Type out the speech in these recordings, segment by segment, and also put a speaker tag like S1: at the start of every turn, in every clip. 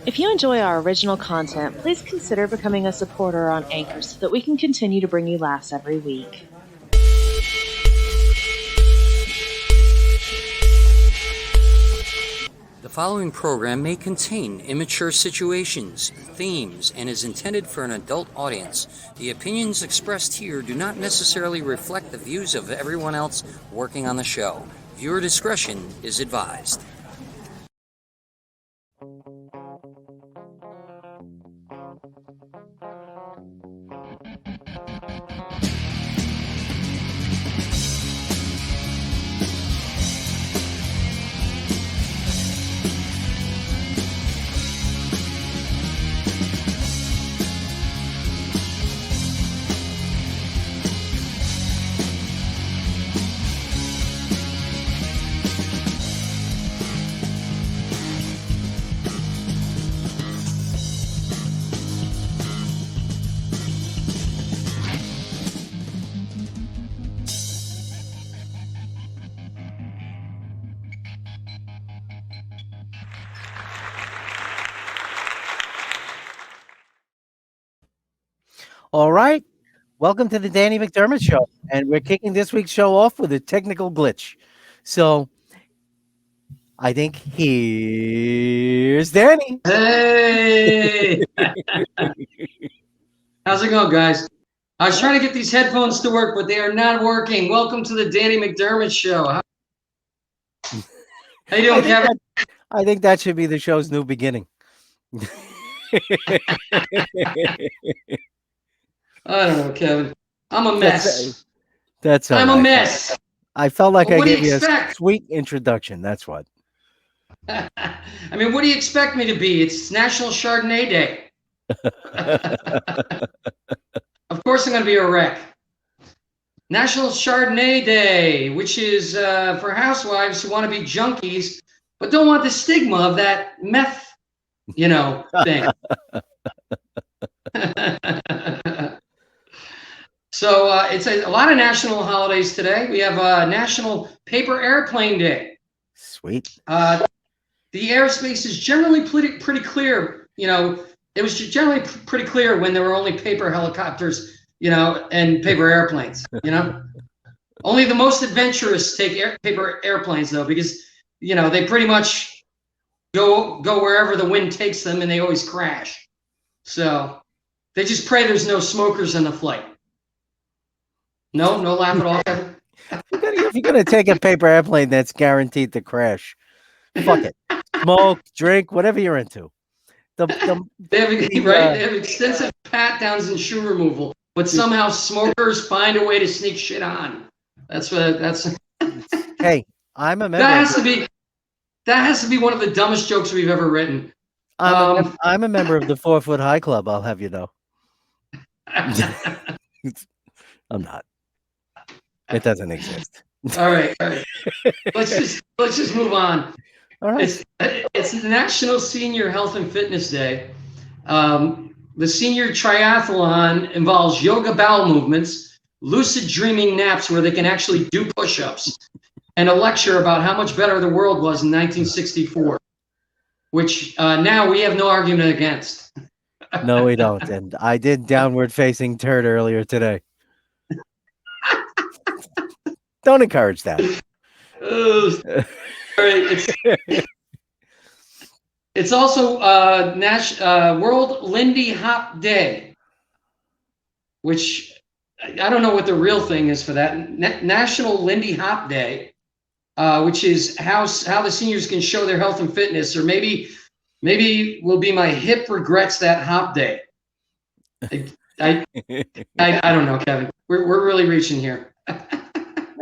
S1: If you enjoy our original content, please consider becoming a supporter on Anchor so that we can continue to bring you laughs every week.
S2: The following program may contain immature situations, themes, and is intended for an adult audience. The opinions expressed here do not necessarily reflect the views of everyone else working on the show. Viewer discretion is advised.
S3: All right. Welcome to the Danny McDermott Show. And we're kicking this week's show off with a technical glitch. So I think here's Danny.
S4: Hey! How's it going, guys? I was trying to get these headphones to work, but they are not working. Welcome to the Danny McDermott Show. How you doing, Kevin?
S3: I think that should be the show's new beginning.
S4: I don't know, Kevin. I'm a mess.
S3: That's all
S4: I'm
S3: right.
S4: a mess.
S3: I felt like
S4: Well,
S3: I gave you a sweet introduction. That's what.
S4: I mean, what do you expect me to be? It's National Chardonnay Day. Of course I'm going to be a wreck. National Chardonnay Day, which is for housewives who want to be junkies, but don't want the stigma of that meth, thing. So it's a lot of national holidays today. We have National Paper Airplane Day.
S3: Sweet.
S4: The airspace is generally pretty clear. It was generally pretty clear when there were only paper helicopters, and paper airplanes. Only the most adventurous take paper airplanes, though, because they pretty much go wherever the wind takes them, and they always crash. So they just pray there's no smokers on the flight. No laugh at all.
S3: If you're gonna take a paper airplane that's guaranteed to crash, fuck it. Smoke, drink, whatever you're into. They have
S4: extensive pat downs and shoe removal, but somehow smokers find a way to sneak shit on. That's.
S3: Hey, I'm a member.
S4: That has to be one of the dumbest jokes we've ever written.
S3: I'm a member of the 4 Foot High Club. I'll have you know. I'm not. It doesn't exist.
S4: All right. Let's just move on.
S3: All right.
S4: It's National Senior Health and Fitness Day. The senior triathlon involves yoga bowel movements, lucid dreaming naps where they can actually do push-ups, and a lecture about how much better the world was in 1964, which now we have no argument against.
S3: No, we don't. And I did downward facing turd earlier today. Don't encourage that.
S4: All right, it's also World Lindy Hop Day, which I don't know what the real thing is for that. National Lindy Hop Day, which is how the seniors can show their health and fitness, or maybe will be my hip regrets that hop day. I don't know, Kevin. We're really reaching here.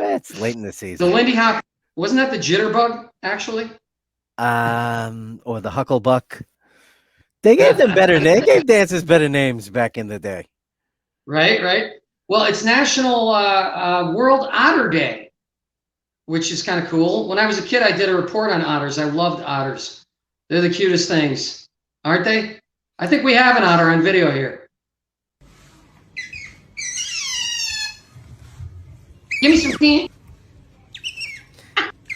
S3: It's late in the season.
S4: The Lindy Hop, wasn't that the jitterbug, actually?
S3: Or the Hucklebuck. They gave them they gave dances better names back in the day.
S4: Right. Well, it's National World Otter Day, which is kind of cool. When I was a kid, I did a report on otters. I loved otters. They're the cutest things, aren't they? I think we have an otter on video here. Give me some pea.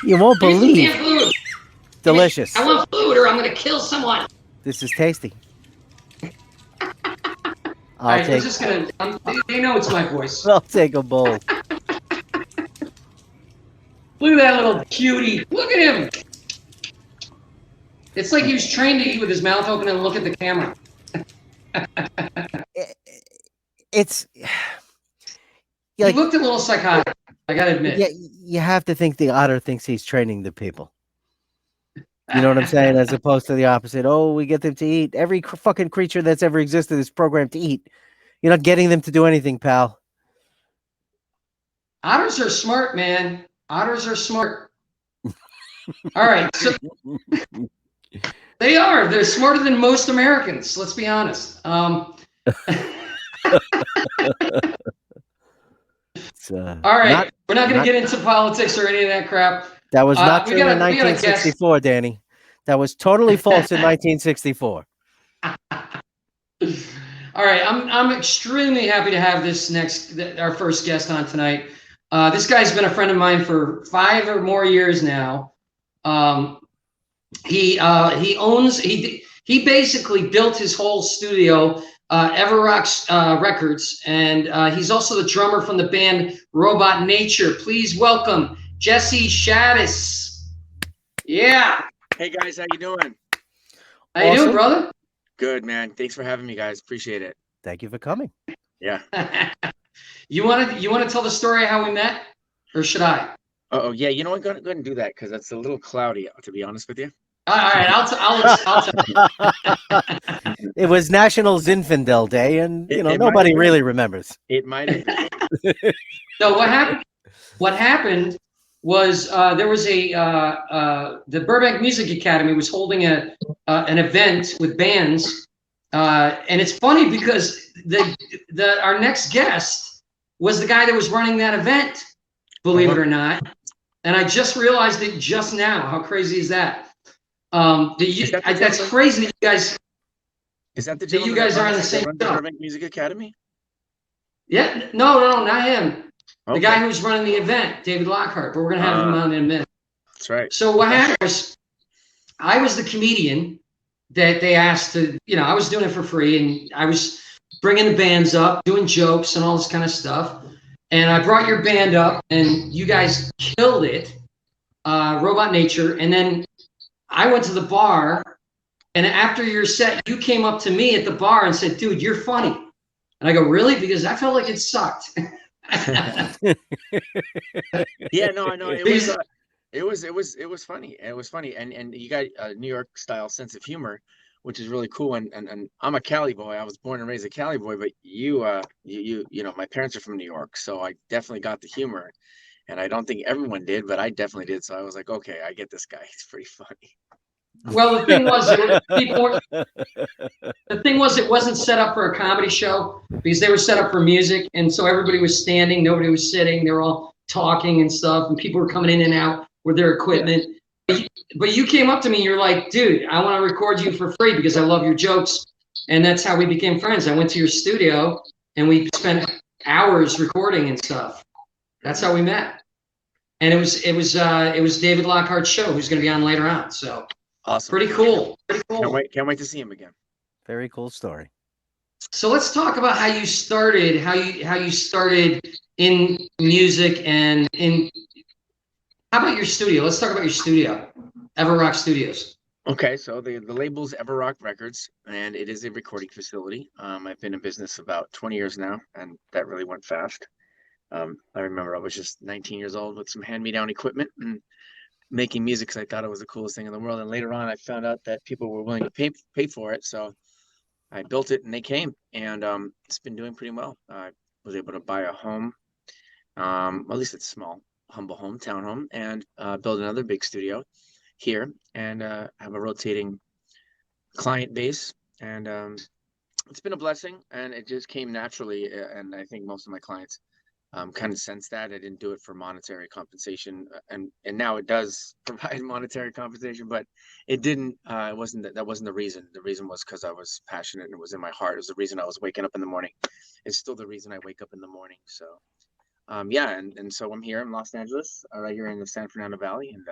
S3: You won't
S4: Give me some
S3: believe.
S4: damn food.
S3: Delicious.
S4: I want food, or I'm gonna kill someone.
S3: This is tasty.
S4: All right, we're just gonna. They know it's my voice.
S3: I'll take a bowl.
S4: Look at that little cutie. Look at him. It's like he was trained to eat with his mouth open and look at the camera.
S3: It's.
S4: He looked a little psychotic, I gotta admit.
S3: Yeah, you have to think the otter thinks he's training the people. You know what I'm saying? As opposed to the opposite. Oh, we get them to eat. Every fucking creature that's ever existed is programmed to eat. You're not getting them to do anything, pal.
S4: Otters are smart, man. Otters are smart. All right, so they are. They're smarter than most Americans. Let's be honest. All right, we're not going to get into politics or any of that crap.
S3: That was not true in 1964, Danny. That was totally false in 1964.
S4: All right, I'm extremely happy to have our first guest on tonight. This guy's been a friend of mine for 5 or more years now. He basically built his whole studio, Everrok Records, and he's also the drummer from the band Robot Nature. Please welcome Jesse Shadis. Yeah.
S5: Hey guys, how you doing?
S4: How you doing, brother?
S5: Good, man. Thanks for having me, guys. Appreciate it.
S3: Thank you for coming.
S5: Yeah.
S4: You want to tell the story of how we met, or should I?
S5: Oh yeah. You know what? Go ahead and do that because that's a little cloudy, to be honest with you.
S4: All right, I'll tell you.
S3: It was National Zinfandel Day, and nobody really remembers.
S5: It might have been.
S4: So what happened was there was the Burbank Music Academy was holding an event with bands, and it's funny because our next guest was the guy that was running that event, believe it or not, and I just realized it just now. How crazy is that? That's crazy that you guys.
S5: Is that the
S4: that you guys are on the same show?
S5: Burbank Music Academy?
S4: Yeah, no, not him. The guy who's running the event, David Lockhart, but we're going to have him on in a minute.
S5: That's right.
S4: So what happened was, I was the comedian that they asked to, I was doing it for free, and I was bringing the bands up, doing jokes and all this kind of stuff. And I brought your band up, and you guys killed it, Robot Nature. And then I went to the bar, and after your set, you came up to me at the bar and said, "Dude, you're funny." And I go, "Really?" Because I felt like it sucked.
S5: Yeah, no, I know. It was funny. It was funny, and you got a New York style sense of humor, which is really cool. And I'm a Cali boy. I was born and raised a Cali boy, but you my parents are from New York, so I definitely got the humor. And I don't think everyone did, but I definitely did. So I was like, okay, I get this guy. He's pretty funny.
S4: Well, the thing was, it wasn't set up for a comedy show because they were set up for music, and so everybody was standing, nobody was sitting. They were all talking and stuff, and people were coming in and out with their equipment. But you came up to me, and you're like, "Dude, I want to record you for free because I love your jokes," and that's how we became friends. I went to your studio, and we spent hours recording and stuff. That's how we met, and it was David Lockhart's show, who's going to be on later on. So.
S5: Awesome.
S4: Pretty cool.
S5: Can't wait to see him again.
S3: Very cool story.
S4: So let's talk about how you started, how you started in music and how about your studio? Let's talk about your studio, Everrok Studios.
S5: Okay, so the label's Everrok Records, and it is a recording facility. I've been in business about 20 years now, and that really went fast. I remember I was just 19 years old with some hand-me-down equipment and making music because I thought it was the coolest thing in the world. And later on, I found out that people were willing to pay for it. So I built it, and they came, and it's been doing pretty well. I was able to buy a home, at least it's small, humble home, townhome, and build another big studio here, and have a rotating client base. And it's been a blessing, and it just came naturally. And I think most of my clients kind of sense that. I didn't do it for monetary compensation, and now it does provide monetary compensation, but it didn't. It wasn't that wasn't the reason. The reason was because I was passionate and it was in my heart. It was the reason I was waking up in the morning. It's still the reason I wake up in the morning. So yeah, and so I'm here in Los Angeles, right here in the San Fernando Valley, and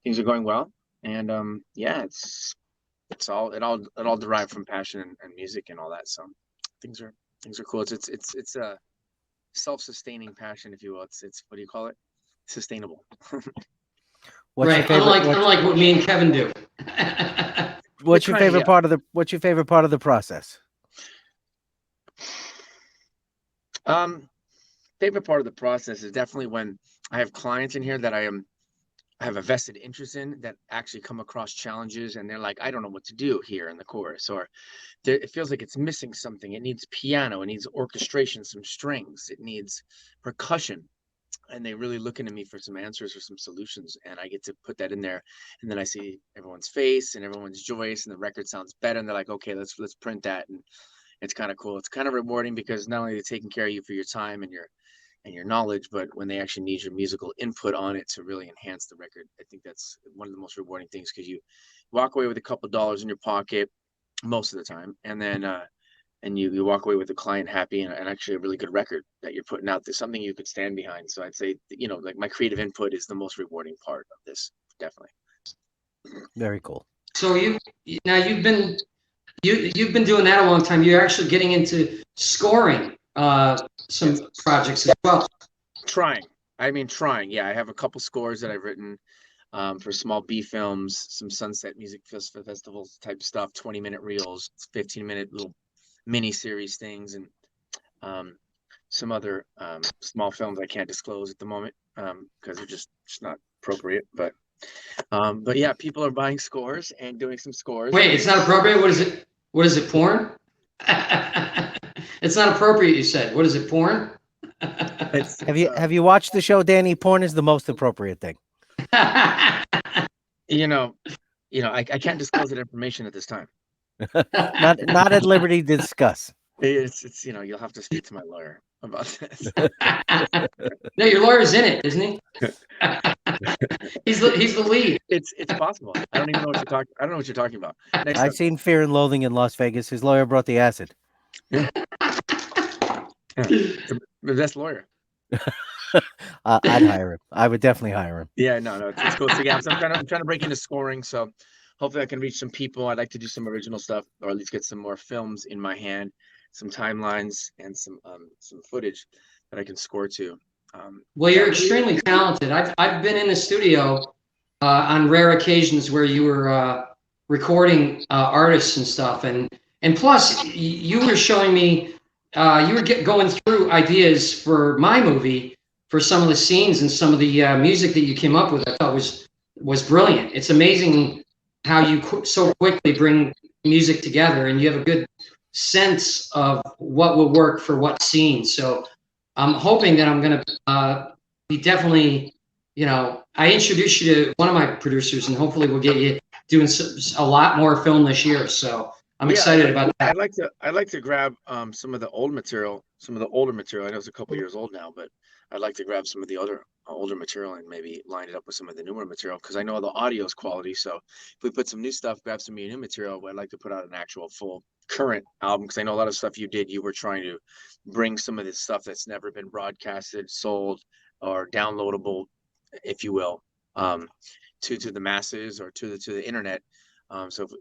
S5: things are going well. And yeah, it all derived from passion and music and all that. So things are things are cool. It's a self-sustaining passion, if you will. It's what do you call it? Sustainable.
S3: What's your
S4: Right.
S3: favorite?
S4: Unlike what me and Kevin do.
S3: What's your favorite part of the? What's your favorite part of the process?
S5: Favorite part of the process is definitely when I have clients in here that I have a vested interest in that actually come across challenges and they're like, I don't know what to do here in the chorus, or it feels like it's missing something. It needs piano, it needs orchestration, some strings, it needs percussion. And they really looking at me for some answers or some solutions, and I get to put that in there, and then I see everyone's face and everyone's joyous, and the record sounds better, and they're like, okay, let's print that. And it's kind of cool. It's kind of rewarding because not only are they taking care of you for your time and your knowledge, but when they actually need your musical input on it to really enhance the record, I think that's one of the most rewarding things, because you walk away with a couple dollars in your pocket most of the time, and then and you walk away with the client happy and actually a really good record that you're putting out. There's something you could stand behind. So I'd say, like my creative input is the most rewarding part of this, definitely.
S3: Very cool.
S4: So you've been doing that a long time. You're actually getting into scoring some projects as well.
S5: Trying. Yeah, I have a couple scores that I've written for small B films, some Sunset Music Festivals type stuff, 20-minute reels, 15-minute little mini series things, and some other small films I can't disclose at the moment because they're just not appropriate. But yeah, people are buying scores and doing some scores.
S4: Wait, it's not appropriate? What is it? What is it? Porn? It's not appropriate, you said. What is it? Porn?
S3: Have you watched the show, Danny? Porn is the most appropriate thing.
S5: I can't disclose that information at this time.
S3: not at liberty to discuss.
S5: It's you'll have to speak to my lawyer about this.
S4: No, your lawyer's in it, isn't he? He's the lead.
S5: It's possible. I don't even know what you're talking. I don't know what you're taltalking about.
S3: I've seen Fear and Loathing in Las Vegas. His lawyer brought the acid.
S5: Yeah. The best lawyer.
S3: I'd hire him. I would definitely hire him.
S5: Yeah, no, it's cool. So yeah, I'm trying to break into scoring. So hopefully I can reach some people. I'd like to do some original stuff, or at least get some more films in my hand, some timelines, and some footage that I can score to.
S4: Well, you're extremely talented. I've been in the studio on rare occasions where you were recording artists and stuff, and plus you were showing me you were going through ideas for my movie for some of the scenes and some of the music that you came up with. I thought was brilliant. It's amazing how you so quickly bring music together, and you have a good sense of what will work for what scene. So I'm hoping that I'm going to be definitely, I introduced you to one of my producers, and hopefully we'll get you doing a lot more film this year. So I'm excited about that.
S5: I'd like to grab some of the old material, some of the older material. I know it's a couple years old now, but I'd like to grab some of the older material and maybe line it up with some of the newer material, because I know the audio is quality. So if we put some new stuff, grab some new material, I'd like to put out an actual full current album, because I know a lot of stuff you did, you were trying to bring some of this stuff that's never been broadcasted, sold, or downloadable, if you will, to the masses or to the internet. So if,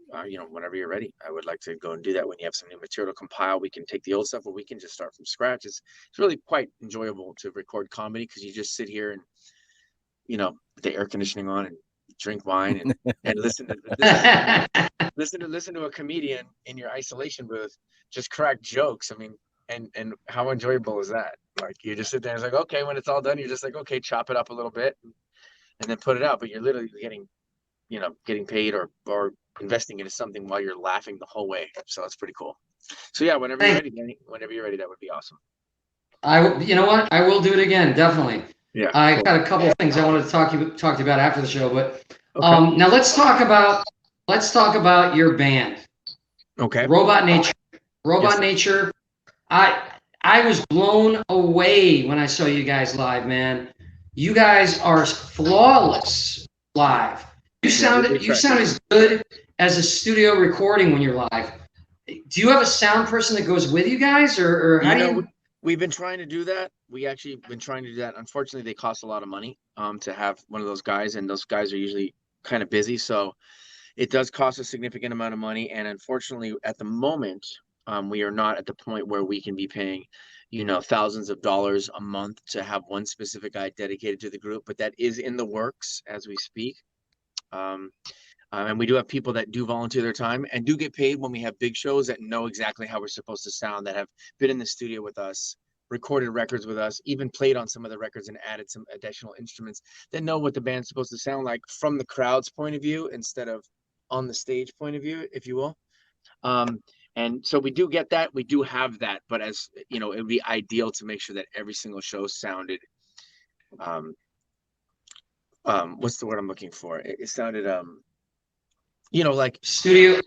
S5: whenever you're ready, I would like to go and do that. When you have some new material to compile, we can take the old stuff, or we can just start from scratch. It's really quite enjoyable to record comedy, because you just sit here and with the air conditioning on and drink wine and listen to a comedian in your isolation booth just crack jokes. I mean, and how enjoyable is that? Like, you just sit there and it's like, okay, when it's all done, you're just like, okay, chop it up a little bit and then put it out. But you're literally getting paid or investing into something while you're laughing the whole way. So that's pretty cool. So yeah, whenever you're ready, Danny, that would be awesome.
S4: You know what? I will do it again, definitely.
S5: Yeah.
S4: I got a couple of things I wanted to talk to you about after the show, but okay. Now let's talk about your band.
S5: Okay.
S4: Robot Nature. Robot Nature. I was blown away when I saw you guys live, man. You guys are flawless live. You sound as good as a studio recording when you're live. Do you have a sound person that goes with you guys, or how do you?
S5: We've been trying to do that. We actually been trying to do that. Unfortunately, they cost a lot of money to have one of those guys, and those guys are usually kind of busy. So it does cost a significant amount of money. And unfortunately, at the moment, we are not at the point where we can be paying, thousands of dollars a month to have one specific guy dedicated to the group. But that is in the works as we speak. And we do have people that do volunteer their time and do get paid when we have big shows that know exactly how we're supposed to sound, that have been in the studio with us, recorded records with us, even played on some of the records and added some additional instruments, that know what the band's supposed to sound like from the crowd's point of view instead of on the stage point of view, if you will. And so we do get that. We do have that. But as you know, it would be ideal to make sure that every single show sounded what's the word I'm looking for? It sounded like
S4: studio.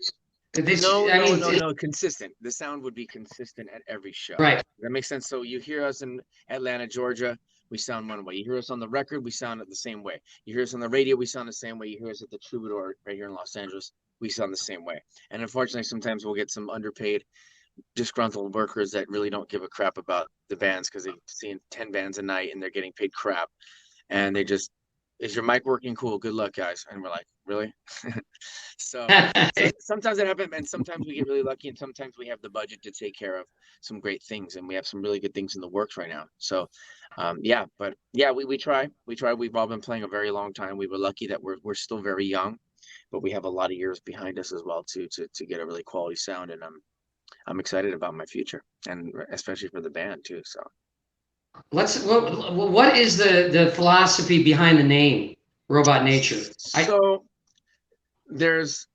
S5: No, consistent. The sound would be consistent at every show.
S4: Right.
S5: That makes sense. So you hear us in Atlanta, Georgia, we sound one way. You hear us on the record, we sound it the same way. You hear us on the radio, we sound the same way. You hear us at the Troubadour right here in Los Angeles, we sound the same way. And unfortunately, sometimes we'll get some underpaid, disgruntled workers that really don't give a crap about the bands because they've seen 10 bands a night and they're getting paid crap. And they just, is your mic working? Cool. Good luck, guys. And we're like, really? so sometimes it happens, and sometimes we get really lucky, and sometimes we have the budget to take care of some great things, and we have some really good things in the works right now. So we try. We've all been playing a very long time. We were lucky that we're still very young, but we have a lot of years behind us as well to get a really quality sound, and I'm excited about my future, and especially for the band too. So
S4: what is the philosophy behind the name Robot Nature?
S5: So there's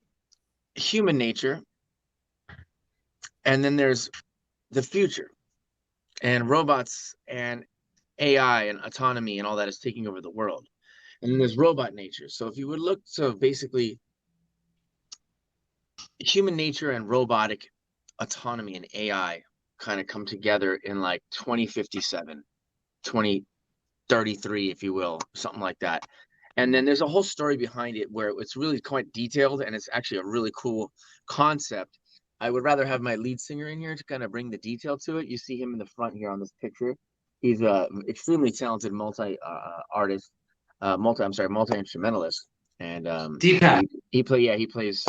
S5: human nature, and then there's the future, and robots and AI and autonomy and all that is taking over the world. And then there's robot nature. So if you would look, so basically human nature and robotic autonomy and AI kind of come together in like 2057, 2033, if you will, something like that. And then there's a whole story behind it where it's really quite detailed, and it's actually a really cool concept. I would rather have my lead singer in here to kind of bring the detail to it. You see him in the front here on this picture. He's a extremely talented multi-instrumentalist. And
S4: Deepak.
S5: he plays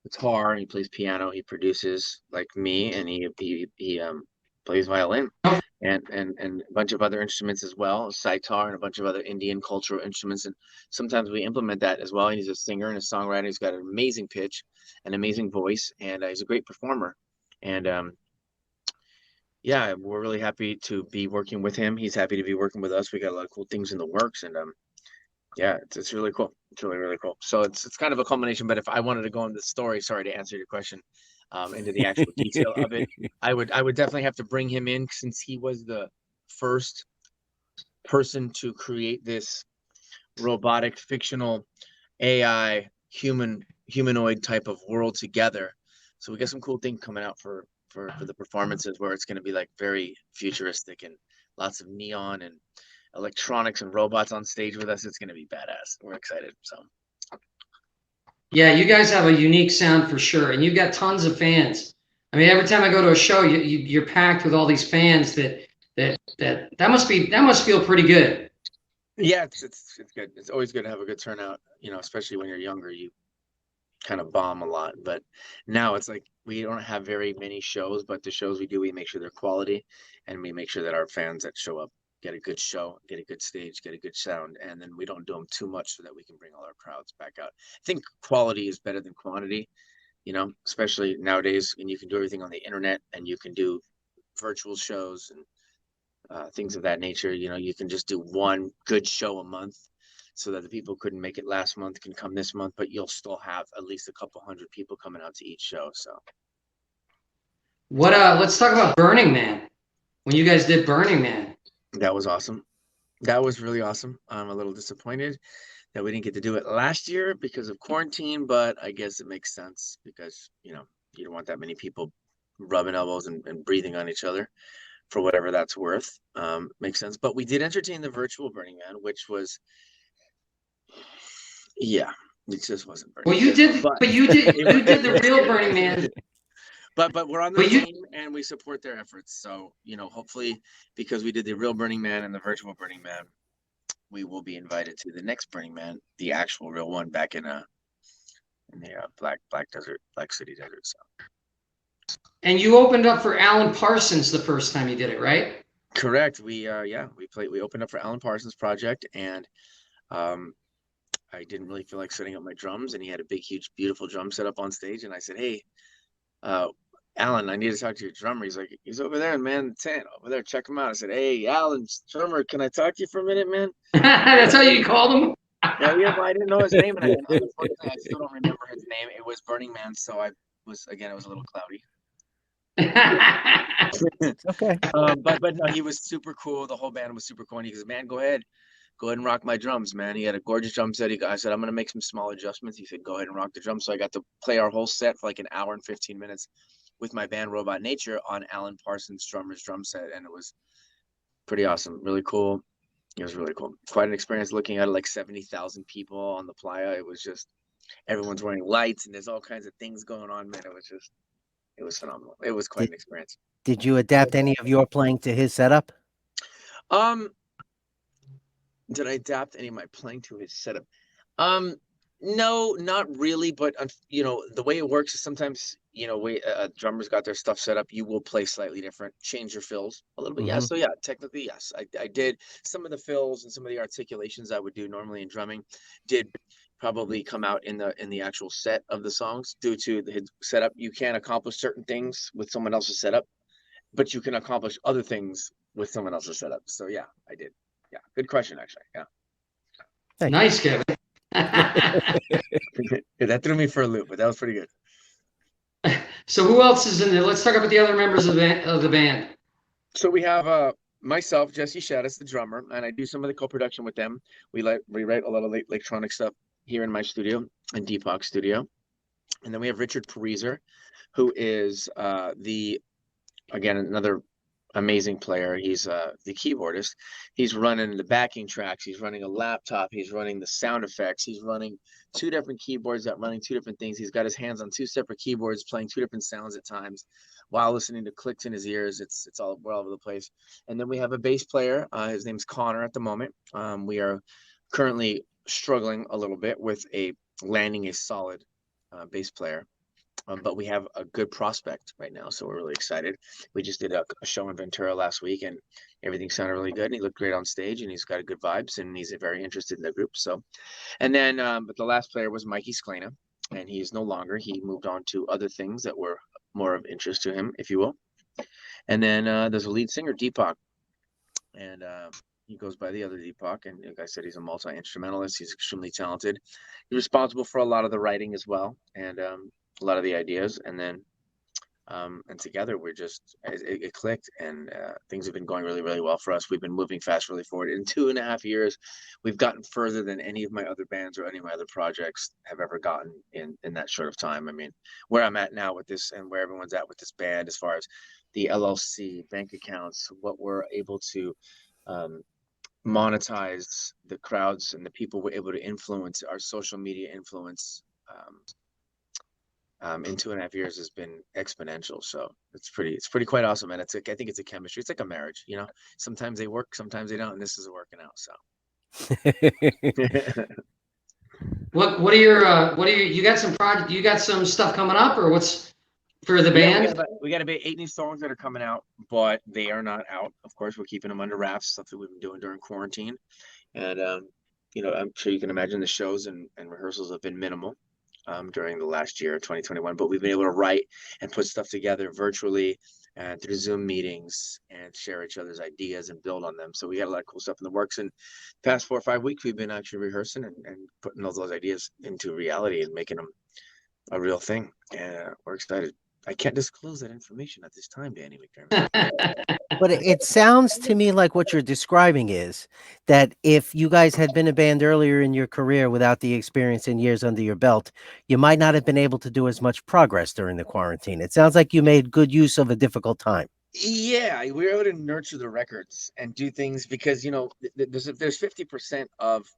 S5: guitar, and he plays piano, he produces like me, and he plays violin. And a bunch of other instruments as well, sitar and a bunch of other Indian cultural instruments. And sometimes we implement that as well. And he's a singer and a songwriter. He's got an amazing pitch, an amazing voice, and he's a great performer. And we're really happy to be working with him. He's happy to be working with us. We got a lot of cool things in the works, and it's really cool. It's really, really cool. So it's kind of a culmination. But if I wanted to go into the story, sorry to answer your question, into the actual detail of it, I would definitely have to bring him in, since he was the first person to create this robotic fictional AI humanoid type of world together. So we got some cool things coming out for the performances, where it's going to be like very futuristic and lots of neon and electronics and robots on stage with us. It's going to be badass. We're excited. So
S4: yeah, you guys have a unique sound for sure, and you've got tons of fans. I mean, every time I go to a show, you're packed with all these fans. That must feel pretty good.
S5: Yeah, it's good. It's always good to have a good turnout. Especially when you're younger, you kind of bomb a lot. But now it's like we don't have very many shows, but the shows we do, we make sure they're quality, and we make sure that our fans that show up get a good show, get a good stage, get a good sound, and then we don't do them too much so that we can bring all our crowds back out. I think quality is better than quantity, especially nowadays, and you can do everything on the internet, and you can do virtual shows and things of that nature. You can just do one good show a month, so that the people who couldn't make it last month can come this month, but you'll still have at least a couple hundred people coming out to each show. So
S4: let's talk about Burning Man. When you guys did Burning Man,
S5: that was awesome. That was really awesome. I'm a little disappointed that we didn't get to do it last year because of quarantine, but I guess it makes sense because, you don't want that many people rubbing elbows and breathing on each other, for whatever that's worth. Makes sense. But we did entertain the virtual Burning Man, which was, it just wasn't Burning
S4: Man. Well, you did the real Burning Man.
S5: But we're on the
S4: But you,
S5: team and we support their efforts. So, hopefully, because we did the real Burning Man and the virtual Burning Man, we will be invited to the next Burning Man, the actual real one, back in the Black City Desert. So
S4: and you opened up for Alan Parsons the first time you did it, right?
S5: correct. We opened up for Alan Parsons Project, and I didn't really feel like setting up my drums, and he had a big, huge, beautiful drum set up on stage, and I said, "Hey, Alan, I need to talk to your drummer." He's over there in man tent over there. Check him out. I said, "Hey, Alan, drummer, can I talk to you for a minute, man?"
S4: That's how you called him.
S5: Yeah, well, I didn't know his name, and unfortunately, I still don't remember his name. It was Burning Man, so it was a little cloudy.
S3: Okay.
S5: But no, he was super cool. The whole band was super cool. And he goes, "Man, go ahead and rock my drums, man." He had a gorgeous drum set. I said, "I'm gonna make some small adjustments." He said, "Go ahead and rock the drums." So I got to play our whole set for like an hour and 15 minutes with my band Robot Nature on Alan Parsons' drummer's drum set, and it was pretty awesome. Really cool. It was really cool. Quite an experience looking at it, like 70,000 people on the playa. It was just everyone's wearing lights and there's all kinds of things going on, man. It was phenomenal. It was quite an experience.
S3: Did you adapt any of your playing to his setup?
S5: Did I adapt any of my playing to his setup? No, not really. But the way it works is sometimes drummers got their stuff set up. You will play slightly different, change your fills a little bit. Yeah. So yeah, technically yes, I did some of the fills and some of the articulations I would do normally in drumming did probably come out in the actual set of the songs due to the setup. You can't accomplish certain things with someone else's setup, but you can accomplish other things with someone else's setup. So yeah, I did. Yeah, good question, actually. Yeah.
S4: Nice, Kevin.
S5: That threw me for a loop, but that was pretty good.
S4: So who else is in there? Let's talk about the other members of the band.
S5: So we have myself, Jesse Shadis, the drummer, and I do some of the co-production with them. We write a lot of electronic stuff here in my studio and Deepak's studio. And then we have Richard Pariser, who is again, another amazing player. He's the keyboardist. He's running the backing tracks. He's running a laptop. He's running the sound effects. He's running two different keyboards that running two different things. He's got his hands on two separate keyboards, playing two different sounds at times while listening to clicks in his ears. We're all over the place. And then we have a bass player. His name's Connor at the moment. We are currently struggling a little bit with landing a solid bass player. But we have a good prospect right now, so we're really excited. We just did a show in Ventura last week, and everything sounded really good. And he looked great on stage, and he's got good vibes, and he's very interested in the group. So, and then, but the last player was Mikey Sklena, and he's no longer. He moved on to other things that were more of interest to him, if you will. And then there's a lead singer, Deepak, and he goes by the other Deepak. And like I said, he's a multi-instrumentalist. He's extremely talented. He's responsible for a lot of the writing as well, and a lot of the ideas, and then and together it clicked, and things have been going really, really well for us. We've been moving fast, really forward. In 2.5 years, we've gotten further than any of my other bands or any of my other projects have ever gotten in that short of time. I mean, where I'm at now with this and where everyone's at with this band, as far as the LLC, bank accounts, what we're able to monetize, the crowds and the people we're able to influence, our social media influence, in 2.5 years has been exponential. So it's pretty quite awesome. And I think it's a chemistry. It's like a marriage, sometimes they work, sometimes they don't. And this is working out. So
S4: what are you got some project? You got some stuff coming up, or what's for the band?
S5: We got about 8 new songs that are coming out, but they are not out. Of course, we're keeping them under wraps, stuff that we've been doing during quarantine. And, I'm sure you can imagine the shows and rehearsals have been minimal during the last year, 2021, but we've been able to write and put stuff together virtually and through Zoom meetings and share each other's ideas and build on them. So we got a lot of cool stuff in the works. And past 4 or 5 weeks, we've been actually rehearsing and putting all those ideas into reality and making them a real thing. And we're excited. I can't disclose that information at this time, Danny McDermott.
S3: But it sounds to me like what you're describing is that if you guys had been a band earlier in your career without the experience and years under your belt, you might not have been able to do as much progress during the quarantine. It sounds like you made good use of a difficult time.
S5: Yeah, we were able to nurture the records and do things because, there's 50% of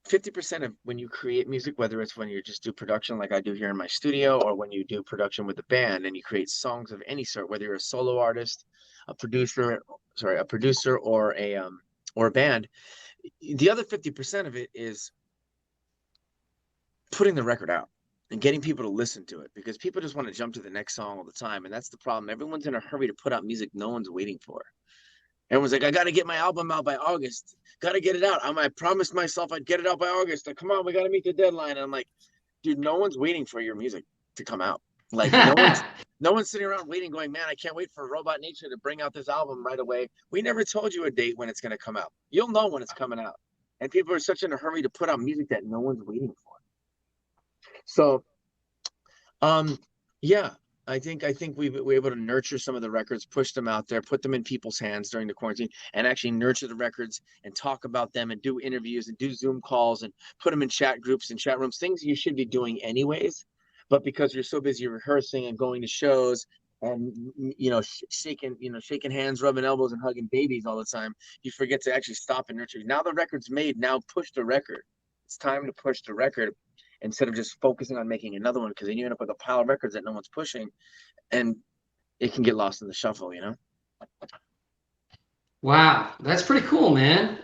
S5: 50% of when you create music, whether it's when you just do production like I do here in my studio, or when you do production with a band and you create songs of any sort, whether you're a solo artist, a producer, or a band, the other 50% of it is putting the record out and getting people to listen to it, because people just want to jump to the next song all the time. And that's the problem. Everyone's in a hurry to put out music no one's waiting for. Everyone's like, I got to get my album out by August. Got to get it out. I promised myself I'd get it out by August. Like, come on, we got to meet the deadline. And I'm like, dude, no one's waiting for your music to come out. Like, no one's sitting around waiting, going, man, I can't wait for Robot Nature to bring out this album right away. We never told you a date when it's going to come out. You'll know when it's coming out. And people are such in a hurry to put out music that no one's waiting for. So, yeah. I think we're able to nurture some of the records, push them out there, put them in people's hands during the quarantine, and actually nurture the records and talk about them and do interviews and do Zoom calls and put them in chat groups and chat rooms, things you should be doing anyways. But because you're so busy rehearsing and going to shows and, shaking hands, rubbing elbows and hugging babies all the time, you forget to actually stop and nurture. Now the record's made, now push the record. It's time to push the record, instead of just focusing on making another one, because then you end up with a pile of records that no one's pushing, and it can get lost in the shuffle,
S4: Wow, that's pretty cool, man.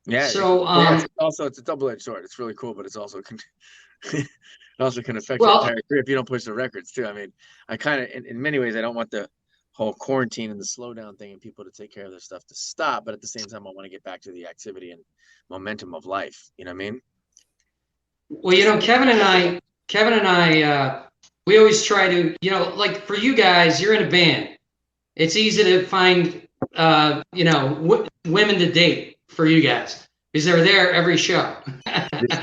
S5: Yeah.
S4: So,
S5: it's a double-edged sword. It's really cool, but it's also it also can affect your entire career if you don't push the records too. I mean, I kind of, in many ways, I don't want the whole quarantine and the slowdown thing and people to take care of their stuff to stop, but at the same time, I want to get back to the activity and momentum of life. You know what I mean?
S4: Well, Kevin and I, we always try to, like for you guys, you're in a band. It's easy to find, women to date for you guys because they're there every show.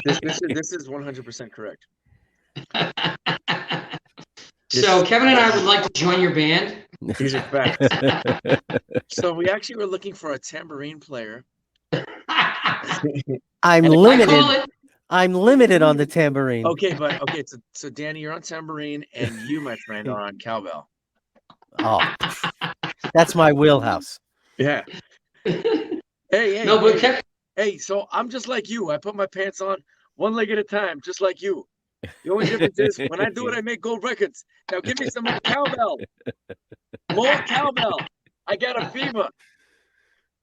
S5: This is 100% correct.
S4: So Kevin and I would like to join your band.
S5: These are facts. So we actually were looking for a tambourine player.
S3: I'm limited on the tambourine.
S5: Okay. So Danny, you're on tambourine, and you, my friend, are on cowbell.
S3: Oh, that's my wheelhouse.
S5: Yeah. Hey, so I'm just like you. I put my pants on one leg at a time, just like you. The only difference is when I do it, I make gold records. Now give me some more cowbell. More cowbell. I got a fever.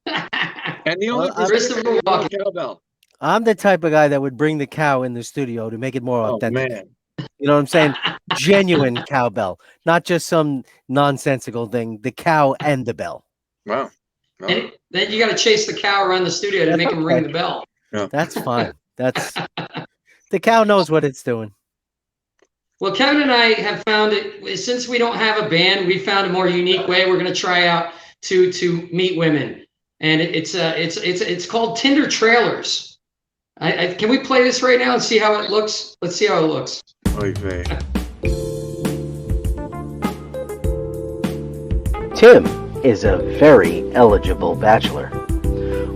S5: And the only
S4: Christopher Walken.
S5: Cowbell.
S3: I'm the type of guy that would bring the cow in the studio to make it more authentic.
S5: Man.
S3: You know what I'm saying? Genuine cowbell, not just some nonsensical thing. The cow and the bell.
S5: Wow.
S4: And then you got to chase the cow around the studio to make him ring the bell.
S5: Yeah.
S3: That's fine. The cow knows what it's doing.
S4: Well, Kevin and I have found it, since we don't have a band, we found a more unique way we're going to try out to meet women, and it's called Tinder Trailers. Can we play this right now and see how it looks? Let's see how it looks.
S5: Oy vey.
S3: Tim is a very eligible bachelor.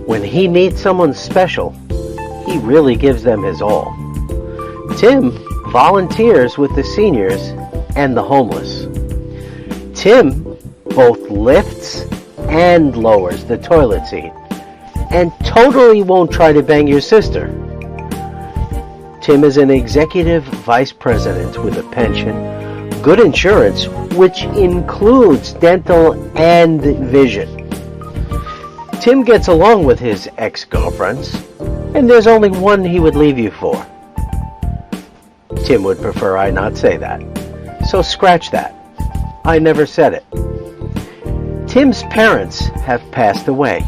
S3: When he meets someone special, he really gives them his all. Tim volunteers with the seniors and the homeless. Tim both lifts and lowers the toilet seat and totally won't try to bang your sister. Tim is an executive vice president with a pension, good insurance, which includes dental and vision. Tim gets along with his ex-girlfriends, and there's only one he would leave you for. Tim would prefer I not say that, so scratch that. I never said it. Tim's parents have passed away,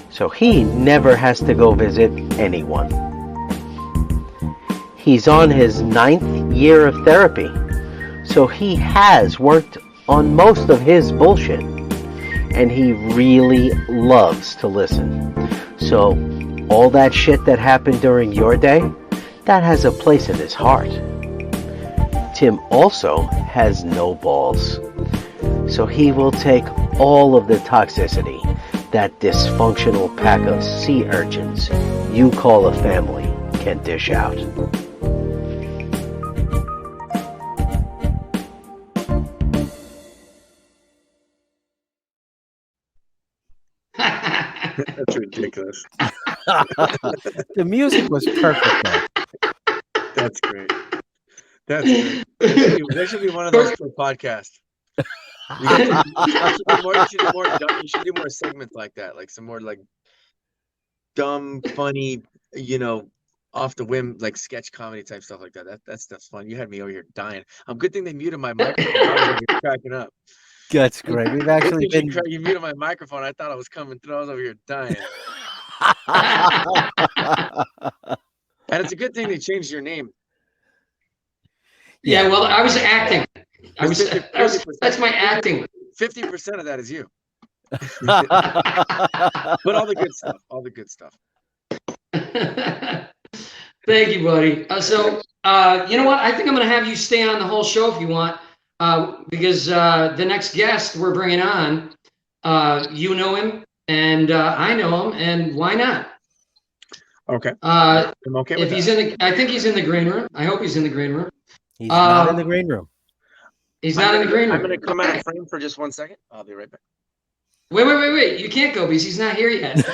S3: so he never has to go visit anyone. He's on his 9th year of therapy, so he has worked on most of his bullshit, and he really loves to listen. So all that shit that happened during your day, that has a place in his heart. Tim also has no balls, so he will take all of the toxicity that dysfunctional pack of sea urchins you call a family can dish out.
S5: That's ridiculous.
S3: The music was perfect, though.
S5: That's great. That's great. That should be one of those for podcasts. You should do more segments like that, like some more like dumb, funny, off the whim, like sketch comedy type stuff like that. That stuff's fun. You had me over here dying. Good thing they muted my microphone. I was over here cracking up.
S3: That's great. We've actually been.
S5: You muted my microphone. I thought I was coming through. I was over here dying. And it's a good thing they changed your name.
S4: Yeah, well, I was acting. That's my acting.
S5: 50% of that is you. But all the good stuff. All the good stuff.
S4: Thank you, buddy. So you know what? I think I'm going to have you stay on the whole show if you want, because the next guest we're bringing on, you know him, and I know him, and why not?
S5: Okay. I'm okay with that.
S4: I think he's in the green room. I hope he's in the green room.
S3: He's not in the green room.
S4: He's not in the green room.
S5: I'm going to come out of frame for just 1 second. I'll be right back.
S4: Wait. You can't go because he's not here yet.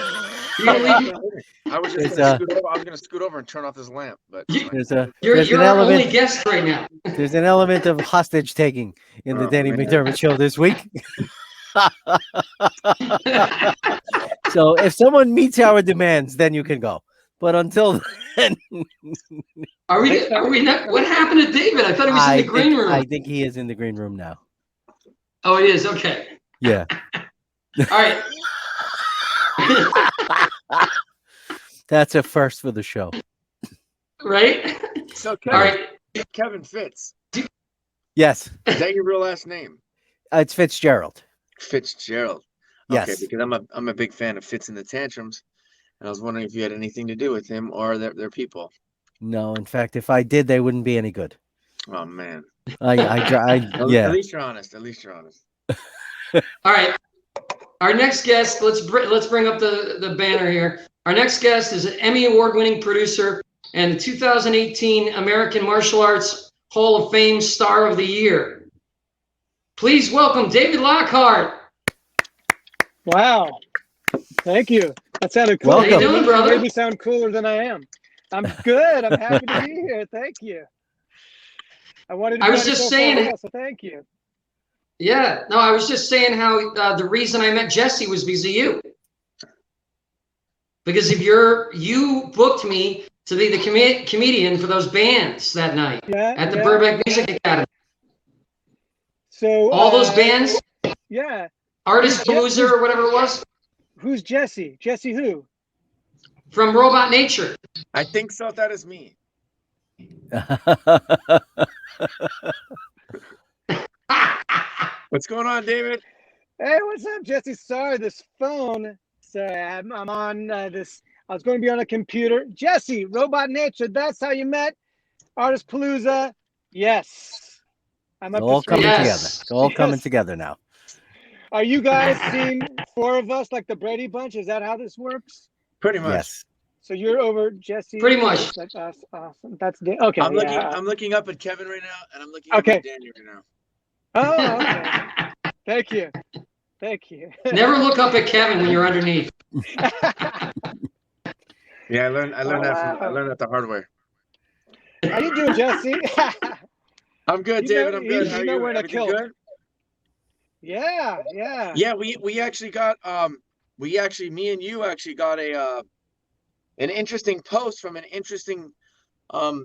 S4: You're gonna leave.
S5: I was just going to scoot over and turn off this lamp. But
S4: you're our only guest right now.
S3: There's an element of hostage taking in the Danny McDermott show this week. So if someone meets our demands, then you can go. But until then,
S4: are we not? What happened to David? I thought he was in the green room.
S3: I think he is in the green room now.
S4: Oh, it is. Okay.
S3: Yeah.
S4: All right.
S3: That's a first for the show.
S4: Right?
S5: So, Kevin,
S4: all right.
S5: Kevin Fitz.
S3: Yes.
S5: Is that your real last name?
S3: It's Fitzgerald.
S5: Fitzgerald.
S3: Yes.
S5: Okay, because I'm a big fan of Fitz and the Tantrums, and I was wondering if you had anything to do with him or their people.
S3: No, in fact, if I did, they wouldn't be any good.
S5: Oh man.
S3: Yeah.
S5: At least you're honest.
S4: All right. Our next guest, let's bring up the banner here. Our next guest is an Emmy Award-winning producer and the 2018 American Martial Arts Hall of Fame Star of the Year. Please welcome David Lockhart.
S6: Wow. Thank you. That sounded cool.
S3: Welcome.
S4: How you doing, brother?
S6: Made me sound cooler than I am. I'm good. I'm happy to be here. Thank you. I was just saying. So thank you.
S4: Yeah. No, I was just saying how the reason I met Jesse was because of you. Because of you booked me to be the comedian for those bands that night at the Burbank Music Academy.
S6: So
S4: all those bands.
S6: Yeah.
S4: Artist Palooza or whatever it was.
S6: Who's Jesse? Jesse who?
S4: From Robot Nature.
S5: I think so. That is me. What's going on, David?
S6: Hey, what's up, Jesse? Sorry, this phone. Sorry, I'm on this. I was going to be on a computer. Jesse, Robot Nature. That's how you met. Artist Palooza. Yes. I'm up
S3: all
S6: to
S3: coming together.
S6: Yes.
S3: It's all coming together now.
S6: Are you guys seeing four of us like the Brady Bunch? Is that how this works?
S5: Pretty much.
S3: Yes.
S6: So you're over Jesse.
S4: Pretty much.
S6: That's awesome. That's okay.
S5: I'm looking up at Kevin right now, and I'm looking up at Danny right now.
S6: Oh, okay. Thank you. Thank you.
S4: Never look up at Kevin when you're underneath.
S5: Yeah, I learned that the hard way.
S6: How you doing, Jesse?
S5: I'm good, David. I'm good. How are you?
S6: Where to
S5: Everything
S6: kill.
S5: good?
S6: Yeah.
S5: Yeah, we actually got me and you actually got an interesting post from an interesting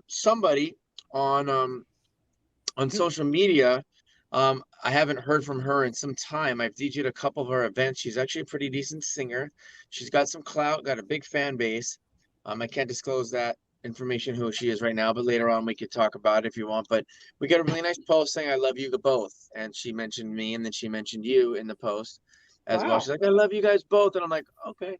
S5: somebody on social media. I haven't heard from her in some time. I've DJ'd a couple of her events. She's actually a pretty decent singer. She's got some clout, got a big fan base. I can't disclose that information who she is right now, but later on we could talk about it if you want. But we got a really nice post saying I love you both, and she mentioned me, and then she mentioned you in the post as well. She's like, I love you guys both, and I'm like, okay,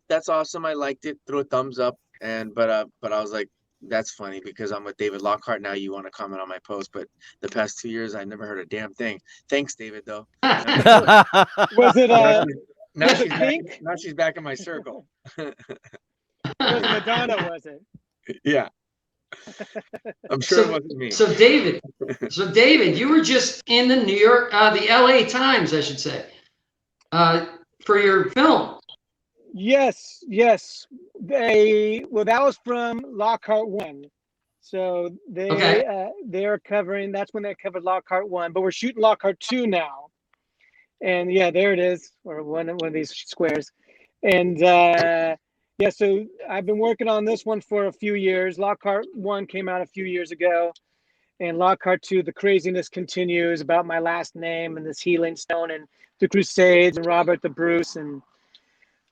S5: that's awesome. I liked it. Threw a thumbs up, and but I was like, that's funny because I'm with David Lockhart now. You want to comment on my post, but the past 2 years I never heard a damn thing. Thanks, David, though.
S6: Was it
S5: now she's back in my circle.
S6: Was Madonna, was it?
S5: Yeah. I'm sure it wasn't me.
S4: So David, you were just in the the LA Times, I should say, for your film.
S6: Yes. Well, that was from Lockhart 1. So
S4: Okay.
S6: they're covering, that's when they covered Lockhart 1, but we're shooting Lockhart 2 now. And yeah, there it is, or one of these squares. And yeah, so I've been working on this one for a few years. Lockhart 1 came out a few years ago, and Lockhart 2, the craziness continues about my last name and this healing stone and the Crusades and Robert the Bruce. And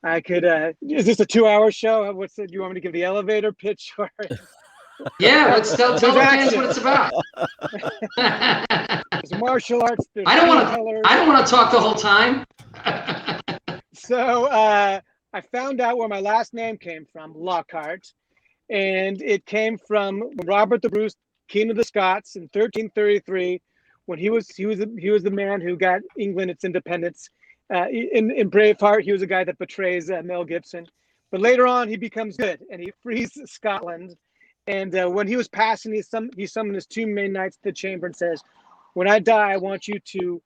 S6: I could, is this a 2-hour show? What's it? Do you want me to give the elevator pitch? Or
S4: Yeah, let's tell the fans
S6: action.
S4: what it's about.
S6: There's martial arts. There's
S4: I don't want to talk the whole time.
S6: So I found out where my last name came from, Lockhart, and it came from Robert the Bruce, King of the Scots, in 1333, when he was the man who got England its independence. In Braveheart, he was a guy that betrays Mel Gibson, but later on he becomes good and he frees Scotland. And when he was passing, he summoned his 2 main knights to the chamber and says, "When I die, I want you to